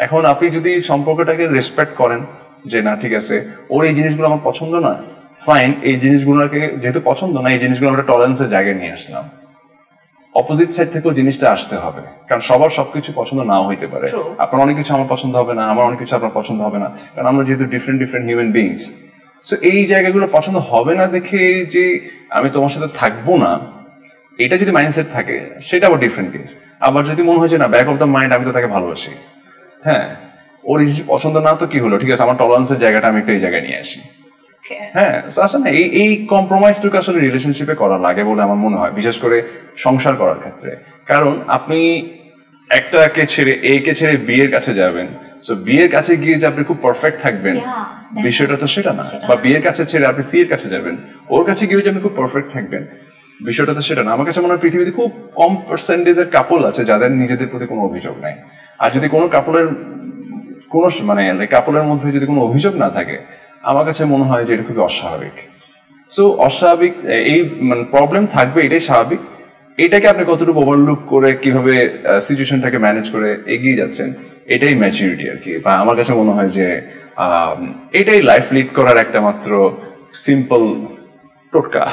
এখন আপনি যদি সম্পর্কটাকে রেসপেক্ট করেন যে না ঠিক আছে ওর এই জিনিসগুলো আমার পছন্দ না, ফাইন, এই জিনিসগুলোকে যেহেতু পছন্দ না, এই জিনিসগুলো আমরা টলারেন্সের জায়গায় নিয়ে আসলাম। অপোজিট সাইড থেকেও জিনিসটা আসতে হবে, কারণ সবার সবকিছু পছন্দ নাও হইতে পারে। আপনার অনেক কিছু আমার পছন্দ হবে না, আমার অনেক কিছু আপনার পছন্দ হবে না, কারণ আমরা যেহেতু ডিফারেন্ট হিউম্যান বিইংস। সো এই জায়গাগুলো পছন্দ হবে না দেখে যে আমি তোমার সাথে থাকবো না, এটা যদি মাইন্ডসেট থাকে সেটা আবার ডিফারেন্ট কেস। আবার যদি মনে হয় যে না ব্যাক অফ দ্য মাইন্ড আমি তো তাকে ভালোবাসি, হ্যাঁ ওর এই পছন্দ না তো কি হলো, ঠিক আছে আমার টলারেন্সের জায়গাটা আমি একটু এই জায়গায় নিয়ে আসি। হ্যাঁ, আসলে এই কম্প্রোমাইজটুকু আসলে রিলেশনশিপে করা লাগে বলে আমার মনে হয়, বিশেষ করে সংসার করার ক্ষেত্রে। কারণ আপনি একটাকে ছেড়ে একে ছেড়ে বিয়ের কাছে যাবেন, সো বিয়ের কাছে গিয়ে যে আপনি খুব পারফেক্ট থাকবেন বিষয়টা তো সেটা না, বা বিয়ের কাছে ছেড়ে আপনি সি এর কাছে যাবেন, ওর কাছে গিয়ে যে আপনি খুব পারফেক্ট থাকবেন বিষয়টা তো সেটা না। আমার কাছে মনে হয় পৃথিবীতে খুব কম পার্সেন্টেজের কাপল আছে যাদের নিজেদের প্রতি কোনো অভিযোগ নাই। আর যদি কোনো কাপলের কাপলের মধ্যে যদি কোনো অভিযোগ না থাকে, আমার কাছে মনে হয় যে এটা খুবই অস্বাভাবিক। সো অস্বাভাবিক এই মানে প্রবলেম থাকবে, এটাই স্বাভাবিক। এটাকে আপনি কতটুকু ওভারলুক করে কিভাবে সিচুয়েশনটাকে ম্যানেজ করে এগিয়ে যাচ্ছেন, এটাই ম্যাচুরিটি আর কি। বা আমার কাছে মনে হয় যে এটাই লাইফ লিড করার একটা মাত্র সিম্পল টোটকা।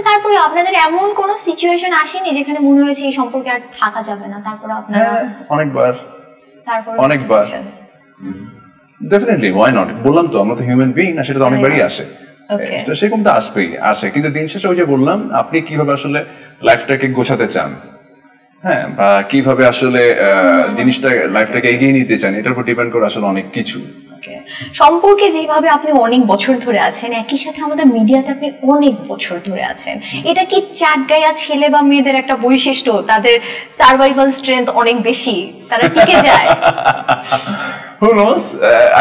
তারপরে আপনাদের এমন কোন সিচুয়েশন আসেনি যেখানে মনে হয়েছে এই সম্পর্কে আর থাকা যাবে না? তারপরে আপনারা অনেকবার ডেফিনেটলি ওয়াই নট, বললাম তো আমরা তো হিউম্যান বিইং না, সেটা তো অনেকবারই আসে, সেরকম তো আসে। কিন্তু দিন শেষে ওই যে বললাম আপনি কিভাবে আসলে লাইফটাকে গোছাতে চান, হ্যাঁ, বা কিভাবে আসলে জিনিসটা লাইফটাকে এগিয়ে নিতে চান, এটার উপর ডিপেন্ড করে আসলে অনেক কিছু। সম্পর্কে যেভাবে আপনি অনেক বছর ধরে আছেন, একই সাথে আমাদের মিডিয়াতে আপনি অনেক বছর ধরে আছেন, এটা কি চাটগাঁয়া ছেলে বা মেয়েদের একটা বৈশিষ্ট্য, তাদের সার্ভাইভাল স্ট্রেংথ অনেক বেশি, তারা টিকে যায়? Who knows?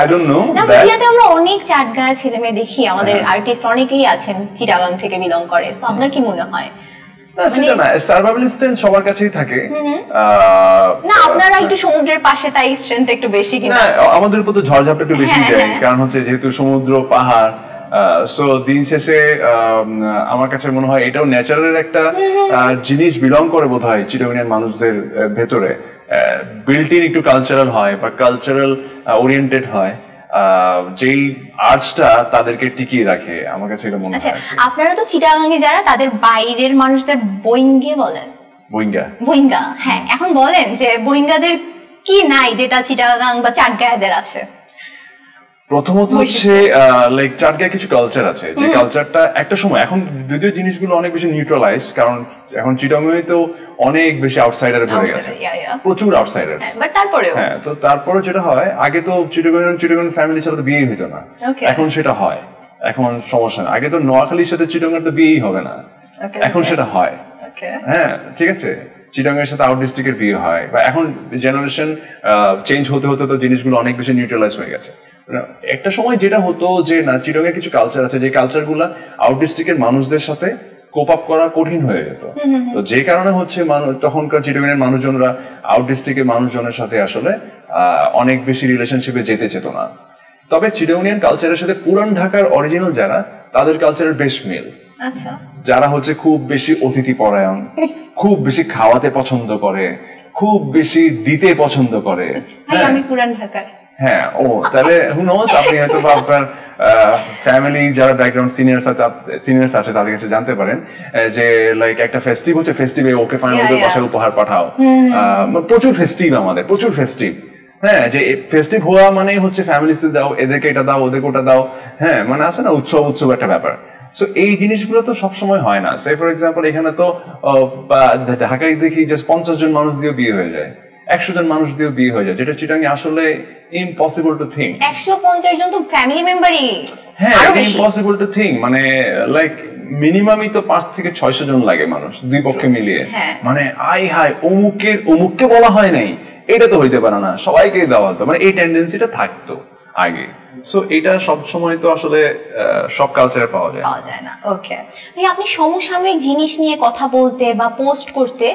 I don't know. না, মিডিয়াতে আমরা অনেক চাটগাঁয়া ছেলে মেয়ে দেখি, আমাদের আর্টিস্ট অনেকেই আছেন চিটাগাং থেকে বিলং করে। সো আপনার কি মনে হয়? না, সেটা না, সার্ভাইভাল স্ট্রেংথ সবার কাছেই থাকে। না, আপনারা একটু সমুদ্রের পাশে, তাই স্ট্রেংথ একটু বেশি কিনা? না, আমাদের উপর তো ঝড়ঝাপটা একটু বেশি যায়, কারণ হচ্ছে যেহেতু সমুদ্র পাহাড়, সো দিন শেষে আমার কাছে মনে হয় এটাও ন্যাচারাল একটা জিনিস বিলং করে বোধহয় চিটাগংয়ের মানুষদের ভেতরে, বিল্ট ইন একটু কালচারাল হয় বা কালচারাল ওরিয়েন্টেড হয়, যেই আর্টসটা তাদেরকে টিকিয়ে রাখে। আমার কাছে এটা মনে হয়। আপনারা তো চিটাগাঙ্গে যারা, তাদের বাইরের মানুষদের বোয়িঙ্গে বলেন। বোয়িঙ্গা, হ্যাঁ। এখন বলেন যে বোয়িঙ্গাদের কি নাই যেটা চিটাগাং বা চাটগাঁয়েদের আছে? প্রথমত হচ্ছে লাইক চাটগাঁয়ে কিছু কালচার আছে, যে কালচারটা একটা সময়, এখন যদিও জিনিসগুলো অনেক বেশি নিউট্রালাইজ, কারণ এখন চিটাগাংয়ে তো অনেক বেশি আউটসাইডার ভরে গেছে, প্রচুর আউটসাইডার। বাট তারপরেও হ্যাঁ, তো তারপরে যেটা হয়, আগে তো চিটাগাং ফ্যামিলির সাথে তো বিয়ে হতো না, এখন সেটা হয়। এখন সমস্যা না, আগে তো নোয়াখালীর সাথে চিটাগাংয়ের তো বিয়েই হবে না, এখন সেটা হয়। হ্যাঁ, ঠিক আছে, চিটাগাংয়ের সাথে আউট ডিস্ট্রিক্টের বিয়ে হয়, বা এখন জেনারেশন চেঞ্জ হতে হতে তো জিনিসগুলো অনেক বেশি নিউট্রালাইজ হয়ে গেছে। একটা সময় যেটা হতো যে না, চিটাগাংয়ে কিছু কালচার আছে, যে কালচারগুলো আউট ডিস্ট্রিক্টের মানুষদের সাথে কোপ আপ করা কঠিন হয়ে যেত। তো যে কারণে হচ্ছে তখনকার চিটাগাংয়ের মানুষজনরা আউট ডিস্ট্রিক্টের মানুষজনের সাথে আসলে অনেক বেশি রিলেশনশিপে যেতে চেত না। তবে চিটাগাংইয়ান কালচারের সাথে পুরান ঢাকার অরিজিনাল যারা, তাদের কালচারের বেশ মিল। আচ্ছা, যারা হচ্ছে খুব বেশি অতিথি পরায়ণ, খুব বেশি খাওয়াতে পছন্দ করে, খুব বেশি দিতে পছন্দ করে। আমি পুরান ঢাকার। হ্যাঁ, ও তাহলে হু নোস, আপনি হয়তো আপনার ফ্যামিলি যারা ব্যাকগ্রাউন্ড সিনিয়র্স আছে তাদের কাছে জানতে পারেন যে লাইক একটা ফেস্টিভ হচ্ছে, ফেস্টিভে ওকে ফাইনাল বাসায় উপহার পাঠাও। প্রচুর ফেস্টিভ, আমাদের প্রচুর ফেস্টিভ। হ্যাঁ, যে ফেস্টিভ হওয়া মানে হচ্ছে ফ্যামিলিতে দাও, এদেরকে এটা দাও, ওদেরকে ওটা দাও। হ্যাঁ, মানে আছে না উৎসব একটা ব্যাপার। সো এই জিনিসগুলো তো সবসময় হয় না। সে ফর এক্সাম্পল এখানে তো ঢাকায় দেখি যে 50 জন মানুষ দিয়ে বিয়ে হয়ে যায়, 100 জন মানুষ দিয়ে বিয়ে হয়ে যায়, যেটা চিটাগাংয়ে আসলে ইম্পসিবল টু থিঙ্ক। 150 জন তো ফ্যামিলি মেম্বারই। হ্যাঁ, ইম্পসিবল টু থিঙ্ক, মানে লাইক মিনিমামই তো 5 থেকে 600 জন লাগে মানুষ দুই পক্ষে মিলিয়ে। মানে হাই অমুককে বলা হয় নাই, এটা তো হইতে পারে না, সবাইকে দেওয়া হতো, মানে এই টেন্ডেন্সিটা থাকতো আগে। সো এটা সব সময় তো আসলে সব কালচারে পাওয়া যায় না। ওকে ভাই, আপনি সমসাময়িক জিনিস নিয়ে কথা বলতে বা পোস্ট করতে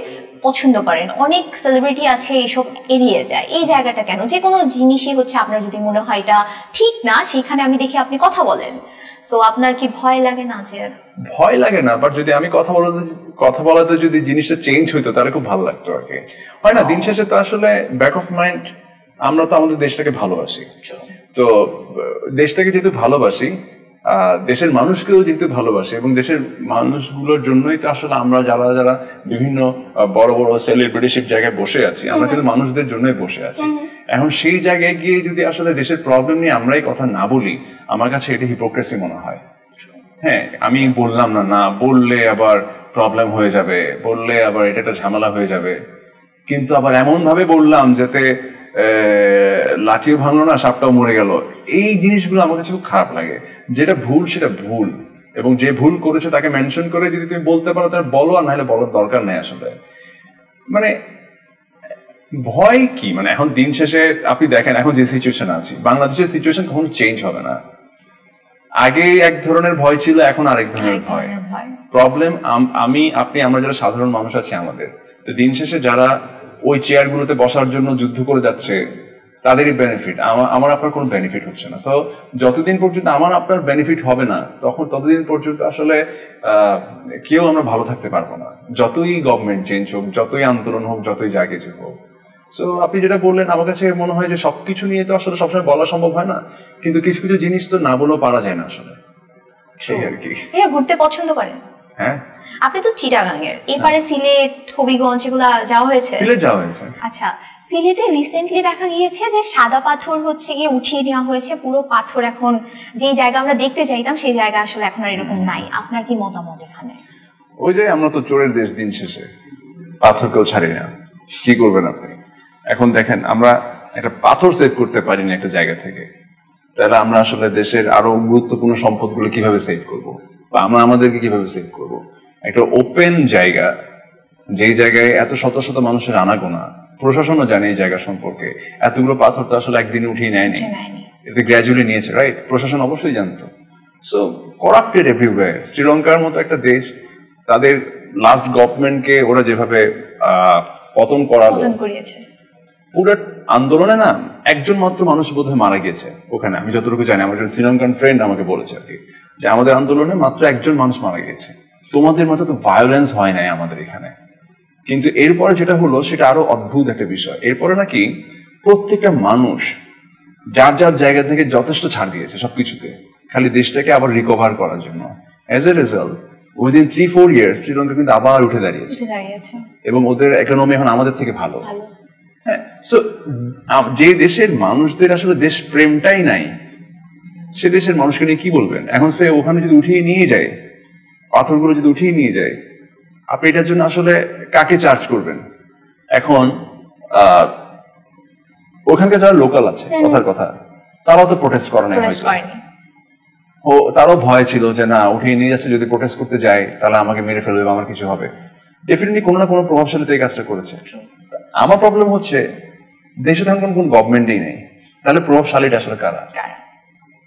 পছন্দ করেন, অনেক সেলিব্রিটি আছে এইসব এড়িয়ে যায়, এই জায়গাটা কেন? যে কোনো জিনিসই হচ্ছে আপনার যদি মনে হয় এটা ঠিক না, সেখানে আমি দেখি আপনি কথা বলেন, সো আপনার কি ভয় লাগে না? যে ভয় লাগে না, বাট যদি আমি কথা বলাতে যদি জিনিসটা চেঞ্জ হইতো তাহলে খুব ভালো লাগতো আর কি। হয় না, দিন শেষে তো আসলে ব্যাক অফ মাইন্ড আমরা তো আমাদের দেশটাকে ভালোবাসি, তো দেশটাকে যেহেতু ভালোবাসি, দেশের মানুষকেও যেহেতু ভালোবাসি, এবং দেশের মানুষগুলোর জন্যই তো আসলে আমরা যারা বিভিন্ন বড় বড় সেলিব্রিটিশিপ জায়গায় বসে আছি, আমরা কিন্তু মানুষদের জন্যই বসে আছি। এখন সেই জায়গায় গিয়ে যদি আসলে দেশের প্রবলেম নিয়ে আমরাই কথা না বলি, আমার কাছে এটা হিপোক্রেসি মনে হয়। হ্যাঁ, আমি বললাম না, বললে আবার প্রবলেম হয়ে যাবে, বললে আবার এটা একটা ঝামেলা হয়ে যাবে, কিন্তু আবার এমন ভাবে বললাম যাতে লাঠিও ভাঙলো না, সাপটাও মরে গেল। এই জিনিসগুলো আমার কাছে খুব খারাপ লাগে। যেটা ভুল সেটা ভুল, এবং যে ভুল করেছে তাকে মেনশন করে যদি তুমি বলতে পারো তাহলে বলো, আর নাহলে বলার দরকার নেই আসলে। মানে ভয় কি, মানে এখন দিন শেষে আপনি দেখেন এখন যে সিচুয়েশন আছি, বাংলাদেশের সিচুয়েশন কখনো চেঞ্জ হবে না। আগে এক ধরনের ভয় ছিল, এখন আরেক ধরনের ভয়। প্রবলেম আমরা যারা সাধারণ মানুষ আছি, আমাদের দিন শেষে যারা ওই চেয়ারগুলোতে বসার জন্য যুদ্ধ করে যাচ্ছে, তাদেরই বেনিফিট, আমার আপনার কোনো বেনিফিট হচ্ছে না। সো যতদিন পর্যন্ত আমার আপনার বেনিফিট হবে না, ততদিন পর্যন্ত আসলে কেউ আমরা ভালো থাকতে পারবো না, যতই গভর্নমেন্ট চেঞ্জ হোক, যতই আন্দোলন হোক, যতই যা কিছু হোক। সো আপনি যেটা বললেন, আমার কাছে মনে হয় যে সবকিছু নিয়ে তো আসলে সবসময় বলা সম্ভব হয় না, কিন্তু কিছু কিছু জিনিস তো না বলেও পারা যায় না আসলে, সেই আর কি। ঘুরতে পছন্দ করেন? হ্যাঁ। আপনি তো চিটাগাংয়ের, এবারে সিলেট, হবিগঞ্জ এগুলা যাওয়া হয়েছে? সিলেট যাওয়া হয়েছে। আচ্ছা, সিলেটে রিসেন্টলি দেখা গিয়েছে যে সাদা পাথর হচ্ছে গিয়ে উঠিয়ে নেওয়া হয়েছে, পুরো পাথর এখন যে জায়গা আমরা দেখতে চাইতাম সেই জায়গা আসলে এখন আর এরকম নাই। আপনার কি মতামত এখানে? ওই যে আমরা তো চোরের দেশ, দিন শেষে পাথর কেউ ছাড়ি না, কি করবেন আপনি? এখন দেখেন, আমরা একটা পাথর সেভ করতে পারি না একটা জায়গা থেকে, তাহলে আমরা আসলে দেশের আরো গুরুত্বপূর্ণ সম্পদগুলো কিভাবে সেভ করব, বা আমরা আমাদেরকে কিভাবে সেভ করব? একটা ওপেন জায়গা, যেই জায়গায় এত শত শত মানুষের আনাগোনা, প্রশাসনও জানে এই জায়গা সম্পর্কে, এতগুলো পাথর তো আসলে একদিনে উঠিয়ে নেয়নি, এটা গ্র্যাজুয়ালি নিয়েছে, রাইট? প্রশাসন অবশ্যই জানতো। So corrupted everywhere. শ্রীলঙ্কার মতো একটা দেশ, তাদের লাস্ট গভর্নমেন্টকে ওরা যেভাবে পতন করিয়েছে, পুরো আন্দোলনে না একজন মাত্র মানুষ বোধহয় মারা গিয়েছে ওখানে, আমি যতটুকু জানি, আমার শ্রীলঙ্কান ফ্রেন্ড আমাকে বলেছে আর কি। যে আমাদের আন্দোলনে মাত্র একজন মানুষ মারা গেছে, তোমাদের মতো তো ভায়োলেন্স হয় নাই আমাদের এখানে। কিন্তু এরপরে যেটা হলো সেটা আরো অদ্ভুত একটা বিষয়, এরপরে নাকি প্রত্যেকটা মানুষ যার যার জায়গা থেকে যথেষ্ট ছাড় দিয়েছে সবকিছুতে, খালি দেশটাকে আবার রিকভার করার জন্য। As a result within 3-4 years Sri Lanka কিন্তু আবার উঠে দাঁড়িয়েছে এবং ওদের ইকোনমি এখন আমাদের থেকে ভালো। হ্যাঁ, সো যে দেশের মানুষদের আসলে দেশ প্রেমটাই নাই, সে দেশের মানুষকে নিয়ে কি বলবেন? এখন সে ওখানে যদি উঠিয়ে নিয়ে যায়, পাথরগুলো যদি উঠিয়ে নিয়ে যায়, আপনি এটার জন্য আসলে কাকে চার্জ করবেন? এখন ওখানকার যারা লোকাল আছে, কথার কথা, তারাও তো প্রোটেস্ট করে নাই হয়তো, ও তারও ভয় ছিল যে না উঠিয়ে নিয়ে যাচ্ছে, যদি প্রোটেস্ট করতে যায় তাহলে আমাকে মেরে ফেলবে বা আমার কিছু হবে। ডেফিনেটলি কোনো না কোনো প্রভাবশালী তো এই কাজটা করেছে। আমার প্রবলেম হচ্ছে দেশে তখন কোন গভর্নমেন্টই নেই, তাহলে প্রভাবশালীটা আসলে কারা?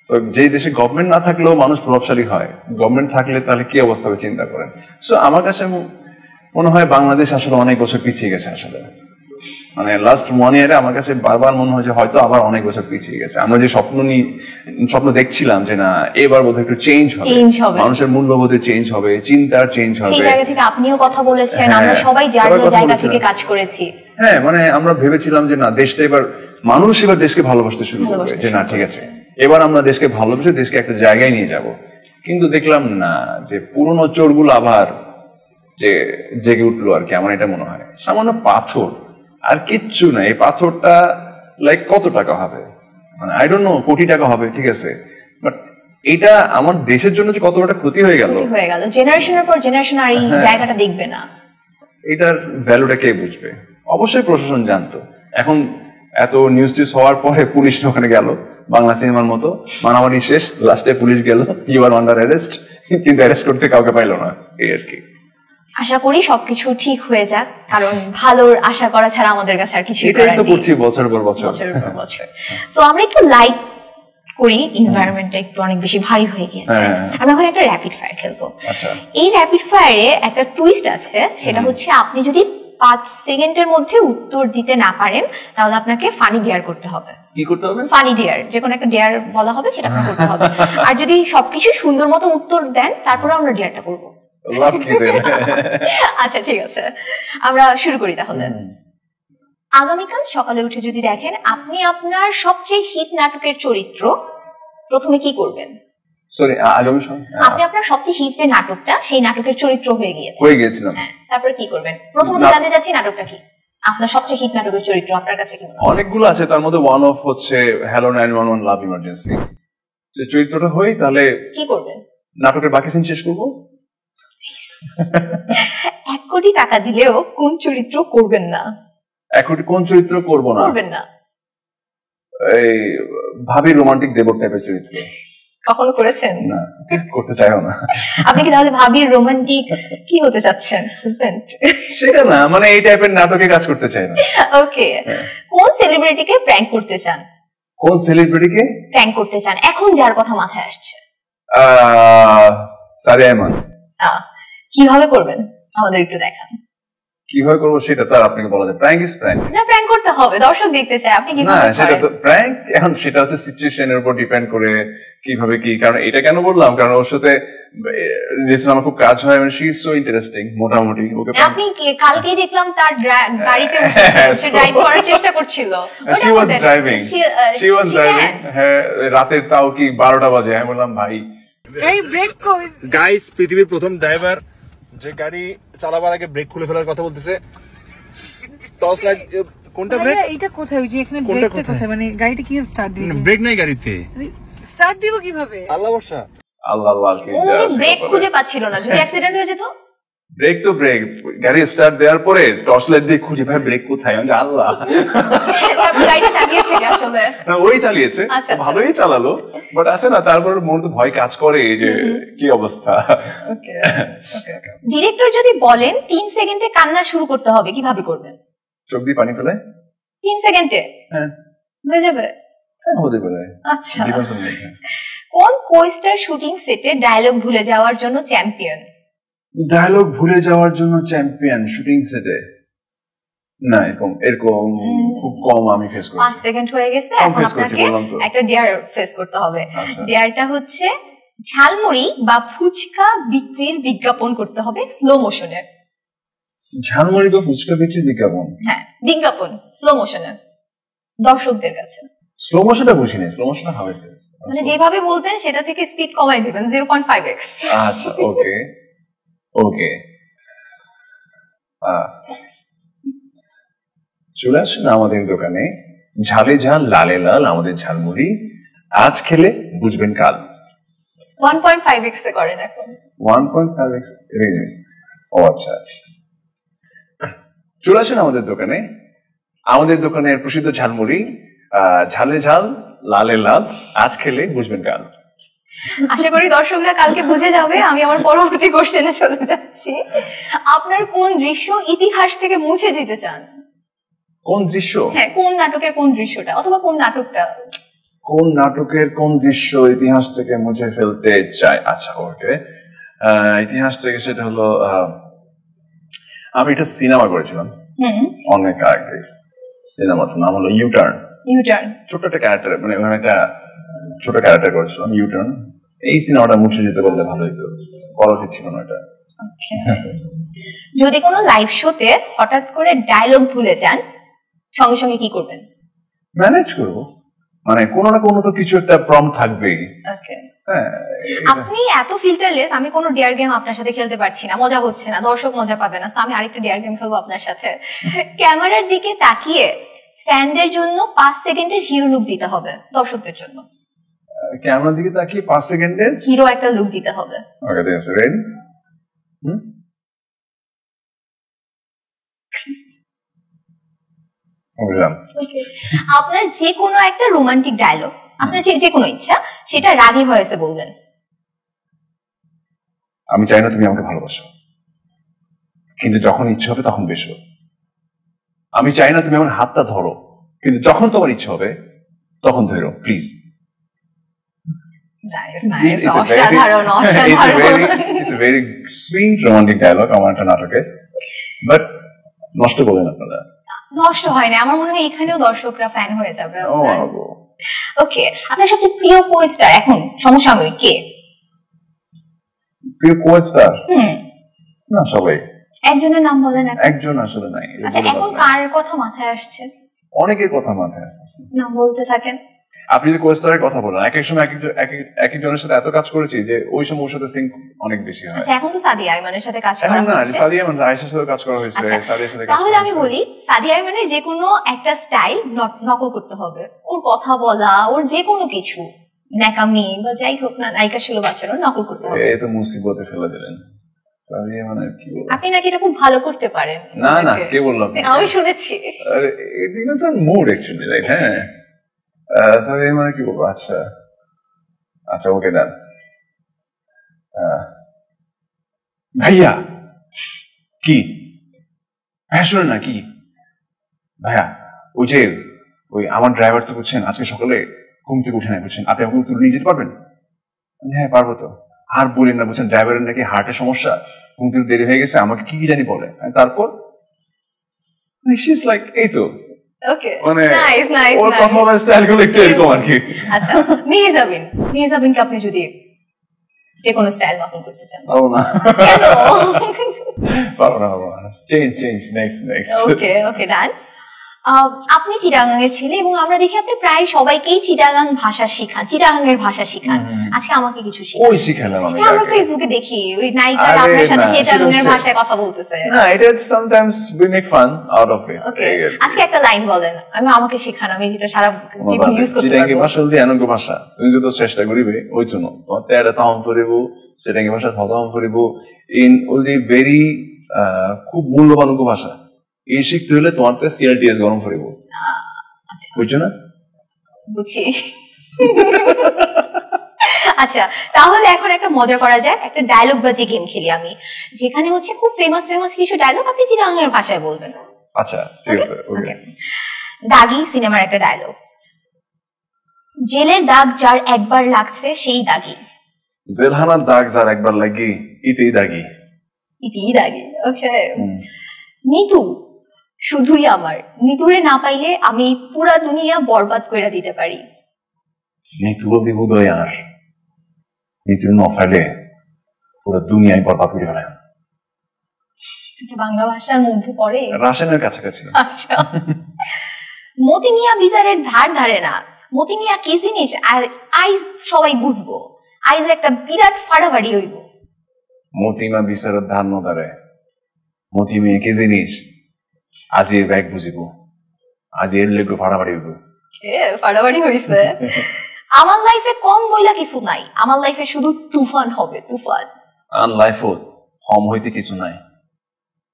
তো যে দেশে গভর্নমেন্ট না থাকলেও মানুষ প্রভাবশালী হয়, গভর্নমেন্ট থাকলে তাহলে কি অবস্থা হবে চিন্তা করেন। সো আমার কাছে মনে হয় বাংলাদেশ আসলে অনেক বছর পিছিয়ে গেছে। আসলে মানে লাস্ট 1 ইয়ারে আমার কাছে বারবার মনে হয় যে হয়তো আবার অনেক বছর পিছিয়ে গেছে। আমরা যে স্বপ্ন দেখছিলাম যে না এবার বোধহয় একটু চেঞ্জ হবে, মানুষের মূল্যবোধে চেঞ্জ হবে, চিন্তার চেঞ্জ হবে, সেই জায়গা থেকে আপনিও কথা বলেছেন, আমরা সবাই যার যার জায়গা থেকে কাজ করেছি। হ্যাঁ, মানে আমরা ভেবেছিলাম যে না দেশটা এবার মানুষ এবার দেশকে ভালোবাসতে শুরু করবে, যে না ঠিক আছে এবার আমরা দেশকে ভালোবেসে দেশকে একটা জায়গায় নিয়ে যাব। কিন্তু দেখলাম না যে পুরনো চোরগুলো আবার যে জেগে উঠলো আর কি। আমার এটা মনে হয় সামান্য পাথর আর কিচ্ছু না। এই পাথরটা লাইক কত টাকা হবে, মানে আই ডোন্ট নো, কোটি টাকা হবে, ঠিক আছে, বাট এটা আমার দেশের জন্য যে কত একটা ক্ষতি হয়ে গেল, জেনারেশনের পর জেনারেশন আর এই জায়গাটা দেখবে না, এটার ভ্যালুটা কে বুঝবে? অবশ্যই প্রশাসন জানতো। এখন এত নিউজ টিউজ হওয়ার পরে পুলিশ ওখানে গেল, বাংলা সিনেমার মতো মারামারি শেষ, লাস্টে পুলিশ গেল, ইউ আর আন্ডার অ্যারেস্ট, কিন্তু অ্যারেস্ট করতে কাউকে পাইলো না, এই আর কি। আশা করি সবকিছু ঠিক হয়ে যাক, কারণ ভালোর আশা করা ছাড়া আমাদের কাছে আর কিছুই করার নেই। এটাই তো করছি বছর পর বছর। সো আমরা একটু লাইট করি, এনভায়রনমেন্টটা একটু অনেক বেশি ভারী হয়ে গিয়েছে। আমরা এখন একটা র‍্যাপিড ফায়ার খেলবো। আচ্ছা, এই র‍্যাপিড ফায়ারে একটা টুইস্ট আছে, সেটা হচ্ছে আপনি যদি 5 সেকেন্ডের মধ্যে উত্তর দিতে না পারেন তাহলে আপনাকে ফানি ডেয়ার করতে হবে। কি করতে হবে? ফানি ডেয়ার, যে কোনো একটা ডেয়ার বলা হবে, সেটা আপনাকে করতে হবে। আর যদি সবকিছু সুন্দর মতো উত্তর দেন তারপরে আমরা ডেয়ারটা করবো। আচ্ছা ঠিক আছে, আমরা শুরু করি তাহলে। আগামীকাল সকালে উঠে যদি দেখেন আপনি আপনার সবচেয়ে হিট নাটকের চরিত্র, প্রথমে কি করবেন? আপনি আপনার সবচেয়ে হিট যে নাটকটা, সেই নাটকের চরিত্র হয়ে গিয়েছিলেন, তারপরে কি করবেন? প্রথমত জানতে চাচ্ছি নাটকটা কি, আপনার সবচেয়ে হিট নাটকের চরিত্র আপনার কাছে কি? অনেকগুলো আছে, তার মধ্যে ওয়ান অফ হচ্ছে হ্যালো 911 লাভ ইমার্জেন্সি। যে চরিত্রটা হই তাহলে কি করবেন? নাটকের বাকি সিন শেষ করবো। 1 কোটি টাকা দিলেও কোন চরিত্র করবেন না? 1 কোটি কোন চরিত্র করবেন না? এই ভাবির রোমান্টিক দেবর টাইপের চরিত্র। কখনো করেছেন? না, করতে চাইও না। আপনি কি তাহলে ভাবির রোমান্টিক কি হতে চাচ্ছেন? হাজবেন্ড? সেটা না, মানে এই টাইপের নাটকে কাজ করতে চাই না। ওকে, কোন সেলিব্রিটিকে প্র্যাঙ্ক করতে চান? কোন সেলিব্রিটিকে প্র্যাঙ্ক করতে চান এখন যার কথা মাথায় আসছে? সাদিয়া ইমান। কিভাবে করবেন আমাদের একটু দেখান। কিভাবে করবো সেটা তো আপনাকে বলা যায়। Prank is prank. না, প্র্যাঙ্ক করতে হবে, দর্শক দেখতে চায় আপনি কিভাবে করেন। না, সেটা তো প্র্যাঙ্ক, এখন সেটা হচ্ছে সিচুয়েশনের উপর ডিপেন্ড করে কিভাবে কি। কারণ এটা কেন বললাম, কারণ ওর সাথে রিসেন্ট আমার খুব কাজ হয়, মানে শি ইজ সো ইন্টারেস্টিং। মোটামুটি ওকে আপনি কালকেই দেখলাম তার গাড়িতে উঠেছে, সে ড্রাইভ করার চেষ্টা করছিল। শি ওয়াজ ড্রাইভিং, হ্যাঁ, রাতের তাও কি 12টা বাজে। আমি বললাম ভাই এই ব্রেক কই গাইস, পৃথিবীর প্রথম ড্রাইভার যে গাড়ি চালাবার আগে ব্রেক খুলে ফেলার কথা বলতেছে। টস লাইট কোনটা ব্রেক? এটা কোথায়? ওই যে এখানে ব্রেকটা কোথায়? মানে গাড়িটা কি স্টার্ট দিবে? ব্রেক নাই গাড়িতে, স্টার্ট দিব কিভাবে? আল্লাহ ভরসা। আল্লাহ কি ব্রেক খুঁজে পাচ্ছিল না, যদি অ্যাক্সিডেন্ট হয়ে যেত। ব্রেক তো ব্রেক, গাড়ি স্টার্ট দেওয়ার পরে টর্চ লাইট দিয়ে খুঁজে ভাই ব্রেক কোথায়। আমি আল্লাহ, গাড়িটা চালিয়েছে কি আসলে? না, ওই চালিয়েছে, ভালোই চালালো, বাট আছে না তারপর মনে তো ভয় কাজ করে যে কি অবস্থা। ওকে ওকে ওকে। ডিরেক্টর যদি বলেন 3 সেকেন্ডে কান্না শুরু করতে হবে, কিভাবে করবেন? চোখ দিয়ে পানি ফেলে 3 সেকেন্ডে? হ্যাঁ, হয়ে যাবে। হ্যাঁ, হতে পারে। আচ্ছা, কোন কোস্টার শুটিং সেটে ডায়লগ ভুলে যাওয়ার জন্য চ্যাম্পিয়ন? ডায়লগ ভুলে যাওয়ার জন্য চ্যাম্পিয়ন শুটিং সেটে? না, এরকম খুব কম আমি ফেস করেছি। 5 সেকেন্ড হয়ে গেছে, এখন আপনাকে একটা ডেয়ার ফেস করতে হবে। ডেয়ারটা হচ্ছে ঝালমুড়ি বা ফুচকা বিক্রির বিজ্ঞাপন করতে হবে স্লো মোশনে। ঝালমুড়ি বা ফুচকা বিক্রির বিজ্ঞাপন? হ্যাঁ, বিজ্ঞাপন স্লো মোশনে দর্শকদের কাছে। স্লো মোশনটা বুঝিনি, স্লো মোশনটা হবে মানে যেভাবে বলতেন সেটা থেকে স্পিড কমাই দিবেন 0.5x। আচ্ছা, ওকে ওকে। চলে আসুন আমাদের দোকানে, ঝালে ঝাল লালে লাল আমাদের ঝালমুড়ি, আজ খেলে বুঝবেন কাল। 1.5x এ করেন এখন। 1.5x? ও আচ্ছা, চলে আসুন আমাদের দোকানে, আমাদের দোকানের প্রসিদ্ধ ঝালমুড়ি, ঝালে ঝাল লালে লাল, আজ খেলে বুঝবেন কাল। আশা করি দর্শকরা কালকে বুঝে যাবে। আমি আমার পরবর্তী কোশ্চেনে চলে যাচ্ছি। আপনার কোন দৃশ্য ইতিহাস থেকে মুছে দিতে চান? কোন দৃশ্য? হ্যাঁ, কোন নাটকের কোন দৃশ্যটা, অথবা কোন নাটকটা? কোন নাটকের কোন দৃশ্য ইতিহাস থেকে মুছে ফেলতে চাই? আচ্ছা, ওকে। ইতিহাস থেকে সেটা হলো, আমি একটা সিনেমা করেছিলাম অনেক আগে। সিনেমাটার নাম হলো ইউটার্ন। ইউটার্ন ছোট্ট একটা ক্যারেক্টার, মানে ওখানে একটা ছোট ক্যারেক্টার করেছিলাম, ইউটার্ন। এই সিনেমাটা মুছে যেতে বললে ভালো হতো, করা উচিত ছিল না এটা। যদি কোনো লাইভ শোতে হঠাৎ করে ডায়লগ ভুলে যান, সঙ্গে সঙ্গে কি করবেন? ম্যানেজ করবো, মানে কোনো না কোনো তো কিছু একটা প্রম থাকবেই। ওকে। হ্যাঁ, আপনি এত ফিল্টারলেস, আমি কোনো ডিয়ার গেম আপনার সাথে খেলতে পারছি না, মজা হচ্ছে না, দর্শক মজা পাবে না। আমি আরেকটা ডিয়ার গেম খেলবো আপনার সাথে। ক্যামেরার দিকে তাকিয়ে ফ্যানদের জন্য 5 সেকেন্ডের হিরো লুক দিতে হবে দর্শকদের জন্য। ক্যামেরার দিকে তাকিয়ে 5 সেকেন্ডের হিরো একটা লুক দিতে হবে। ওকে, দিস রেডি। আপনার যে কোনো একটা রোমান্টিক ডায়লগ, আপনার যে কোনো ইচ্ছা, সেটা রাগী ভয়েসে বলবেন। আমি চাই না তুমি আমাকে ভালোবাসো, কিন্তু যখন ইচ্ছা হবে তখন বেশো। আমি চাই না তুমি আমার হাতটা ধরো, কিন্তু যখন তোমার ইচ্ছা হবে তখন ধরো, প্লিজ। অসাধারণ অসাধারণ। It's a very sweet romantic dialogue আমার একটা নাটকে, বাট নষ্ট করবেন আপনারা। নষ্ট হয় না, আমার মনে হয় এখানেও দর্শকরা ফ্যান হয়ে যাবে। ও ওকে, আপনার সবচেয়ে প্রিয় কো-স্টার এখন সমসাময়িক কে? প্রিয় কো-স্টার? না, সবাই। একজনের নাম বলেন। একজন আসলে নাই। আচ্ছা, এখন কার কথা মাথায় আসছে? অনেকের কথা মাথায় আসতেছে, নাম বলতে থাকেন। আপনি যদি কো-স্টারের কথা বলেন, এক এক সময় এক একজনের সাথে এত কাজ করেছি যে ওই সময় ওর সাথে সিঙ্ক অনেক বেশি হয়। আচ্ছা, এখন তো সাদিয়া আইমানের সাথে কাজ করা এখন না, হচ্ছে। সাদিয়া আইমান, আয়েশার সাথে কাজ করা হয়েছে, সাদিয়ার সাথে কাজ করা হয়েছে। তাহলে আমি বলি, সাদিয়া আইমানের যে কোনো একটা স্টাইল নকল করতে হবে। ওর কথা বলা, ওর যে কোনো কিছু, ন্যাকামি বা যাই হোক না, নায়িকা সুলভ আচরণ নকল করতে হবে। এই তো মুসিবতে ফেলে দিলেন। সাদিয়া আইমানের কি বলবো? আপনি নাকি এটা খুব ভালো করতে পারেন। না না, কে বললাম? আমি শুনেছি। আরে it depends on mood actually, right? হ্যাঁ, সাদিয়া আইমানের কি বলবো? আচ্ছা আচ্ছা, ওকে, ডান। ভাইয়া কি ভাইয়া, শুনেন না কি ভাইয়া, ওই যে ওই আমার ড্রাইভার তো বুঝছেন আজকে সকালে ঘুম থেকে উঠে নাই, বুঝছেন, আপনি আমাকে তুলে নিয়ে যেতে পারবেন? হ্যাঁ পারবো তো। আর বলেন না, বুঝছেন, ড্রাইভারের নাকি হার্টের সমস্যা, ঘুম থেকে দেরি হয়ে গেছে, আমাকে কি কি জানি বলে। তারপর এই তো ওকে, মানে নাইস নাইস ওর কথা বলার স্টাইলগুলো একটু এরকম আর কি। আচ্ছা, মেহজাবিনকে আপনি যদি যে কোনো স্টাইল নকল করতে চান? ও না, কেন? পারবো না, চেঞ্জ নেক্সট। ওকে ওকে, ডান। আপনি চিটাগাংয়ের ছেলে এবং আমরা দেখি আপনি প্রায় সবাইকেই চিটাগাং ভাষা শিখান, চিটাগাংয়ের ভাষা শিখান। আজকে আমাকে কিছু শিখান। ওই শিখালাম আমি। আমরা ফেসবুকে দেখি ওই নায়িকারা আপনার সাথে চিটাগাংয়ের ভাষায় কথা বলতেছে। না, এটা sometimes we make fun out of it. Okay, আজকে একটা লাইন বলেন, আমাকে শিখান, আমি এটা সারা জীবন ইউজ করতে পারবো। চিটাগাং ভাষা হল অনঙ্গ ভাষা, তুমি যত চেষ্টা করিবে ওই জন্য তেড়া তাহম করিব, চিটাগাং ভাষা থতাহম করিব ইন ওলি ভেরি খুব মূল্যবান ভাষা। এই শিখতে হলে তোমার সিআরটিএস গরম করিব। আচ্ছা, বুঝছো না? বুঝছি। আচ্ছা, তাহলে এখন একটা মজা করা যায়, একটা ডায়লগ বাজি গেম খেলি আমি, যেখানে হচ্ছে খুব ফেমাস কিছু ডায়লগ আপনি চিটাগাংয়ের ভাষায় বলবেন। আচ্ছা, ঠিক আছে, ওকে। দাগি সিনেমার একটা ডায়লগ, জেলের দাগ যার একবার লাগছে সেই দাগি। জেলহানার দাগ যার একবার লাগি ইতেই দাগি। ওকে। নিতু শুধুই আমার, নিতুরে না পাইলে আমি পুরা দুনিয়া বরবাদ কইরা দিতে পারি। নিতু দিব দয়ার, নীতির নফাইলে পুরো দুনিয়ায় বরবাদ করে ফেলে। এটা বাংলা ভাষার মধ্যে পড়ে? রাশিয়ানের কাছাকাছি। আচ্ছা। মতি মিয়া বিচারের ধার ধারে না। মতি মিয়া কি জিনিস আইজ সবাই বুঝবো। আইজ একটা বিরাট ফাড়াফাড়ি হইব। মতিমা বিচারের ধার ন ধারে। মতি মিয়া কি জিনিস আজ এর ব্যাগ বুঝিব, আজ এর লেগে ফাড়াফাড়ি হইব। ফাড়াফাড়ি হইছে। আমার লাইফে কম বইলা কিছু নাই, আমার লাইফে শুধু তুফান হবে, তুফান। আন লাইফত হম হইতে কিছু নাই।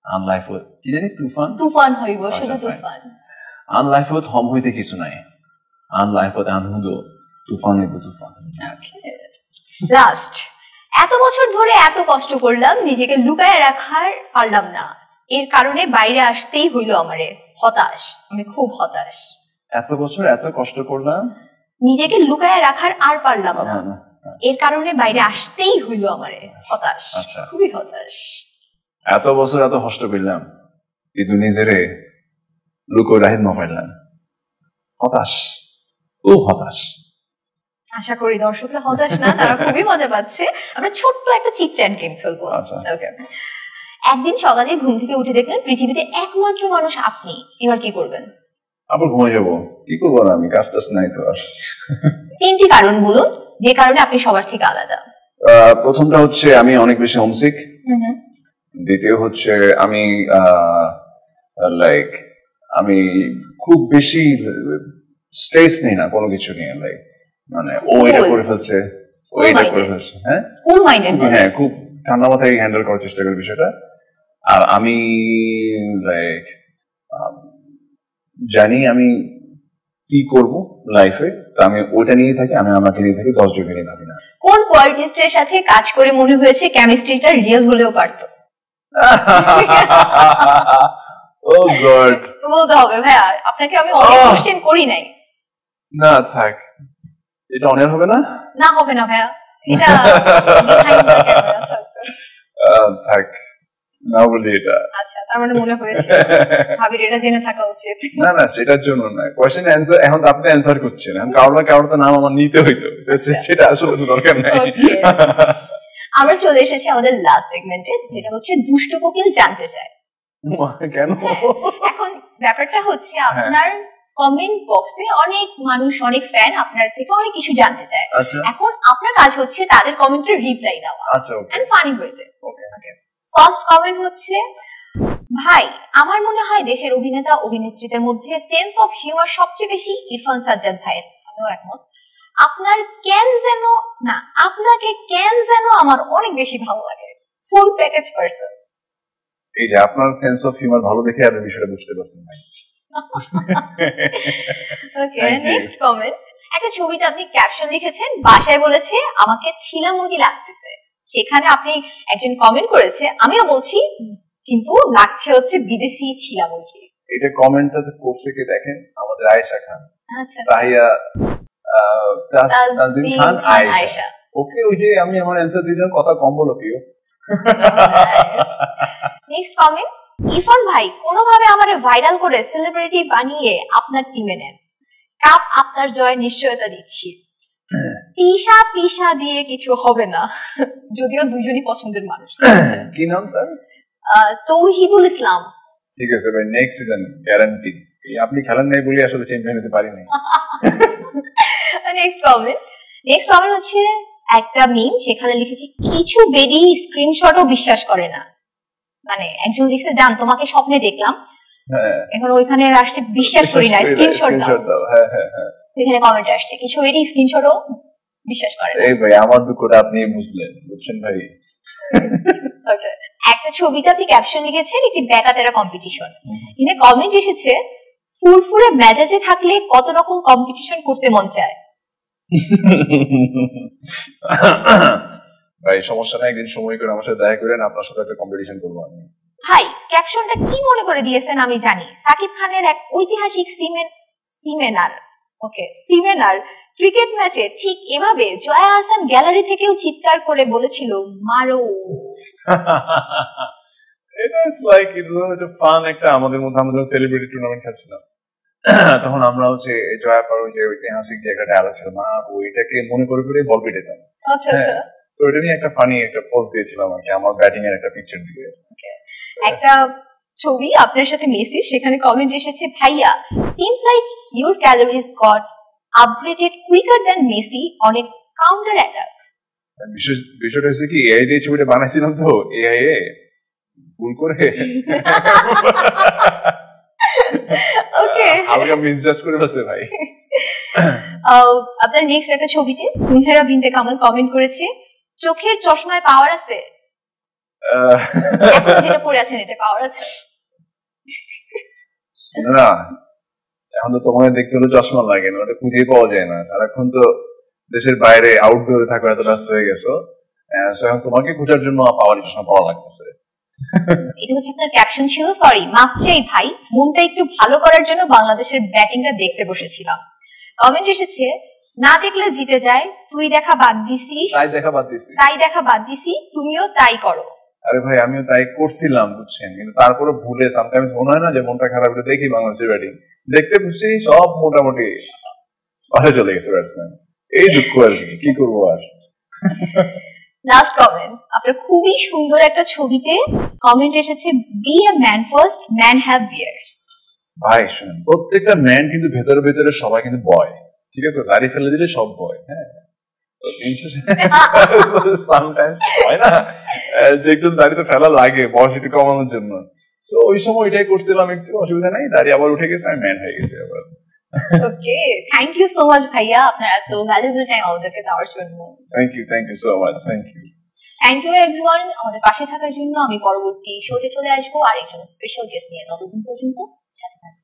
আন লাইফত কি জানি তুফান, তুফান হইব, শুধু তুফান। আন লাইফত হম হইতে কিছু নাই। আন লাইফত আন হুদো তুফান হইব, তুফান। লাস্ট, এত বছর ধরে এত কষ্ট করলাম, নিজেকে লুকায় রাখার পারলাম না, এর কারণে বাইরে আসতেই হইলো আমারে। হতাশ, আমি খুব হতাশ। এত বছর এত কষ্ট করলাম, নিজেকে লুকায় রাখার আর পারলাম না, এর কারণে বাইরে আসতেই হইলো আমারে। হতাশ, খুবই হতাশ। এত বছর এত কষ্ট করলাম কিন্তু নিজেরে লুকো রাহিত না পারলাম। হতাশ, খুব হতাশ। আশা করি দর্শকরা হতাশ না, তারা খুবই মজা পাচ্ছে। আমরা ছোট্ট একটা চিট চ্যাট গেম খেলবো। ওকে। একদিন সকালে ঘুম থেকে উঠে দেখলেন পৃথিবীতে একমাত্র মানুষ আপনি, এবার কি করবেন? আবার ঘুমিয়ে যাবো। কি করবো না, আমি কাজ টাজ নাই তো আর। 3টি কারণ বলুন যে কারণে আপনি সবার থেকে আলাদা। প্রথমটা হচ্ছে আমি অনেক বেশি হোমসিক। দ্বিতীয় হচ্ছে আমি লাইক আমি খুব বেশি স্ট্রেস নেই না কোনো কিছু নিয়ে, লাইক মানে ও এটা করে ফেলছে, ও এটা করে ফেলছে। হ্যাঁ, কুল মাইন্ডেড। হ্যাঁ, খুব ঠান্ডা মাথায় হ্যান্ডেল করার চেষ্টা করি বিষয়টা। আর আমি লাইক জানি আমি কি করব লাইফে, তো আমি ওটা নিয়ে থাকি, আমি আমাকে নিয়ে থাকি, 10 জনকে নিয়ে ভাবি না। কোন কোয়ালিটিস্টের সাথে কাজ করে মনে হয়েছে কেমিস্ট্রিটা রিয়েল হলেও পারতো? ও গড, বলতে হবে ভাইয়া, আপনাকে আমি অনেক কোশ্চেন করি নাই। না থাক, এটা অনেক হবে না। না হবে না ভাইয়া, এটা behind the camera থাকবে। থাক, না বলি এটা। আচ্ছা, তার মানে মনে হয়েছে ভাবির এটা জেনে থাকা উচিত। না না, সেটার জন্য না, কোশ্চেন অ্যানসার এখন আপনি অ্যানসার করছেন, এখন কারোর না কারোর তো নাম আমার নিতে হইতো, সেটা আসলে দরকার নাই। আমরা চলে এসেছি আমাদের লাস্ট সেগমেন্টে, যেটা হচ্ছে দুষ্ট কোকিল জানতে চায়। কেন? এখন ব্যাপারটা হচ্ছে আপনার কমেন্ট বক্সে অনেক মানুষ, অনেক ফ্যান আপনার থেকে অনেক কিছু জানতে চায়। এখন আপনার কাজ হচ্ছে তাদের কমেন্টের রিপ্লাই দেওয়া। আচ্ছা, ওকে। এন্ড ফানি ওয়েতে। ওকে। ফার্স্ট কমেন্ট হচ্ছে, ভাই আমার মনে হয় দেশের অভিনেতা অভিনেত্রীদের মধ্যে সেন্স অফ হিউমার সবচেয়ে বেশি ইরফান সাজ্জাদ ভাইয়ের। আমিও একমত। আপনাকে কেন যেন আমার অনেক বেশি ভালো লাগে। Full package person. এই যে আপনার সেন্স অফ হিউমার ভালো দেখে আপনি বিষয়টা বুঝতে পারছেন ভাই। ওকে, নেক্সট কমেন্ট। একটা ছবিতে আপনি ক্যাপশন লিখেছেন, বাসায় বলেছে আমাকে ছিলা মুরগি লাগতেছে। সেখানে আপনি একজন কমেন্ট করেছে, আমিও বলছি কিন্তু লাগছে হচ্ছে বিদেশি ছিলা মুরগি। এটা কমেন্টটা তো করছে কে দেখেন, আমাদের আয়েশা খান। আচ্ছা, তাহিয়া তানজিম খান আয়েশা। ওকে, ওই যে আমি আমার অ্যানসার দিলাম, কথা কম বলো প্রিয়। নেক্সট কমেন্ট, ইরফান ভাই কোনোভাবে আমারে ভাইরাল করে সেলিব্রিটি বানিয়ে আপনার টিমে নেন, কাপ আপনার জয়ের নিশ্চয়তা দিচ্ছি। পিসা দিয়ে কিছু হবে না, যদিও দুজনই পছন্দের মানুষ। কি নাম তার? তৌহিদুল ইসলাম। ঠিক আছে ভাই, নেক্সট সিজন গ্যারান্টি। আপনি খেলেন নাই বলে আসলে চ্যাম্পিয়ন হতে পারিনি। নেক্সট কমেন্ট হচ্ছে একটা মিম, সেখানে লিখেছি কিছু বেডি স্ক্রিনশটও বিশ্বাস করে না। মানে একজন লিখছে, জান তোমাকে স্বপ্নে দেখলাম, এখন ওইখানে আসছে বিশ্বাস করি না, স্ক্রিনশট দাও। হ্যাঁ, এখানে কমেন্ট আসছে কিছু বেডি স্ক্রিনশটও বিশ্বাস করে না। এই ভাই আমার দুঃখটা আপনি বুঝছেন ভাই। ওকে, একটা ছবিতে আপনি ক্যাপশন লিখেছেন একটি বেকাতেরা কম্পিটিশন। এখানে কমেন্ট এসেছে, ফুরফুরে মেজাজে থাকলে কত রকম কম্পিটিশন করতে মন চায়। ভাই সমস্যা নাই, একদিন সময় করে আমার সাথে দেখা করেন, আপনার সাথে একটা কম্পিটিশন করবো আমি। ভাই ক্যাপশনটা কি মনে করে দিয়েছেন আমি জানি, সাকিব খানের এক ঐতিহাসিক সিমেনার ক্রিকেট ম্যাচে ঠিক এভাবে জয়া হাসান গ্যালারি থেকেও চিৎকার করে বলেছিল মারো। আমাদের মধ্যে আমাদের সেলিব্রিটি টুর্নামেন্ট খেলছিলাম, তখন আমরা হচ্ছে জয়া পারো যে ঐতিহাসিক যে একটা ডায়লগ ছিল, মা ওইটাকে মনে করে করে বল পেটাতাম। আচ্ছা, সো এটা নিয়ে একটা ফানি একটা পোস্ট দিয়েছিলাম আর কি, আমার ব্যাটিং এর একটা পিকচার দিয়ে। একটা ছবি আপনার সাথে মেসি, সেখানে কমেন্ট এসেছে, ভাইয়া seems like your calories goat upgraded quicker than Messi on a counter attack. বিষয়টা হচ্ছে কি, এআই দিয়ে ছবিটা বানাইছিলাম তো, এআই এ ভুল করে ওকে, হালকা মিসজাজ করে ফেলছে ভাই। আপনার নেক্সট একটা ছবিতে সুনহেরা বিনতে কামাল কমেন্ট করেছে, চোখের চশমায় পাওয়ার আছে? এখন যেটা পরে আছেন এটা পাওয়ার আছে? না, এখন তো তোমাদের দেখতে হলে চশমা লাগে না, ওটা খুঁজেই পাওয়া যায় না, সারাক্ষণ তো দেশের বাইরে আউটডোরে থাকো, এত ব্যস্ত হয়ে গেছো, এখন তোমাকে খোঁজার জন্য পাওয়ার চশমা পাওয়া লাগতেছে। এটা হচ্ছে আপনার ক্যাপশন ছিল, সরি মাপ চাই ভাই, মনটা একটু ভালো করার জন্য বাংলাদেশের ব্যাটিংটা দেখতে বসেছিলাম। কমেন্ট এসেছে, না দেখলে জিতে যায়, তুই দেখা বাদ দিছিস, তাই দেখা বাদ দিছি, তুমিও তাই করো। আরে ভাই আমিও তাই করছিলাম বুঝছেন, কিন্তু তারপরে ভুলে সামটাইমস মনে হয় না যে মনটা খারাপ হলে দেখি বাংলাদেশের ব্যাটিং, দেখতে বুঝছি সব মোটামুটি পাশে চলে গেছে ব্যাটসম্যান, এই দুঃখ আর কি করবো আর। লাস্ট কমেন্ট, আপনার খুবই সুন্দর একটা ছবিতে কমেন্ট এসেছে, be a man first, man have beers. ভাই শুনেন, প্রত্যেকটা ম্যান কিন্তু ভেতরে ভেতরে সবাই কিন্তু বয়, ঠিক আছে, দাড়ি ফেলে দিলে সব বয়, হ্যাঁ সামটাইমস হয় না যে একটু দাড়িতে ফেলা লাগে বয়স একটু কমানোর জন্য, তো ওই সময় এটাই করছিলাম, একটু অসুবিধা নাই, দাড়ি আবার উঠে গেছে, আমি ম্যান হয়ে গেছি আবার। Okay, thank you so much ভাইয়া, আপনার এত ভ্যালুয়েবল টাইম আমাদেরকে দেওয়ার জন্য। Thank you so much, thank you everyone আমাদের পাশে থাকার জন্য। আমি পরবর্তী শোতে চলে আসবো আরেকজন স্পেশাল গেস্ট নিয়ে, ততদিন পর্যন্ত সাথে থাকুন।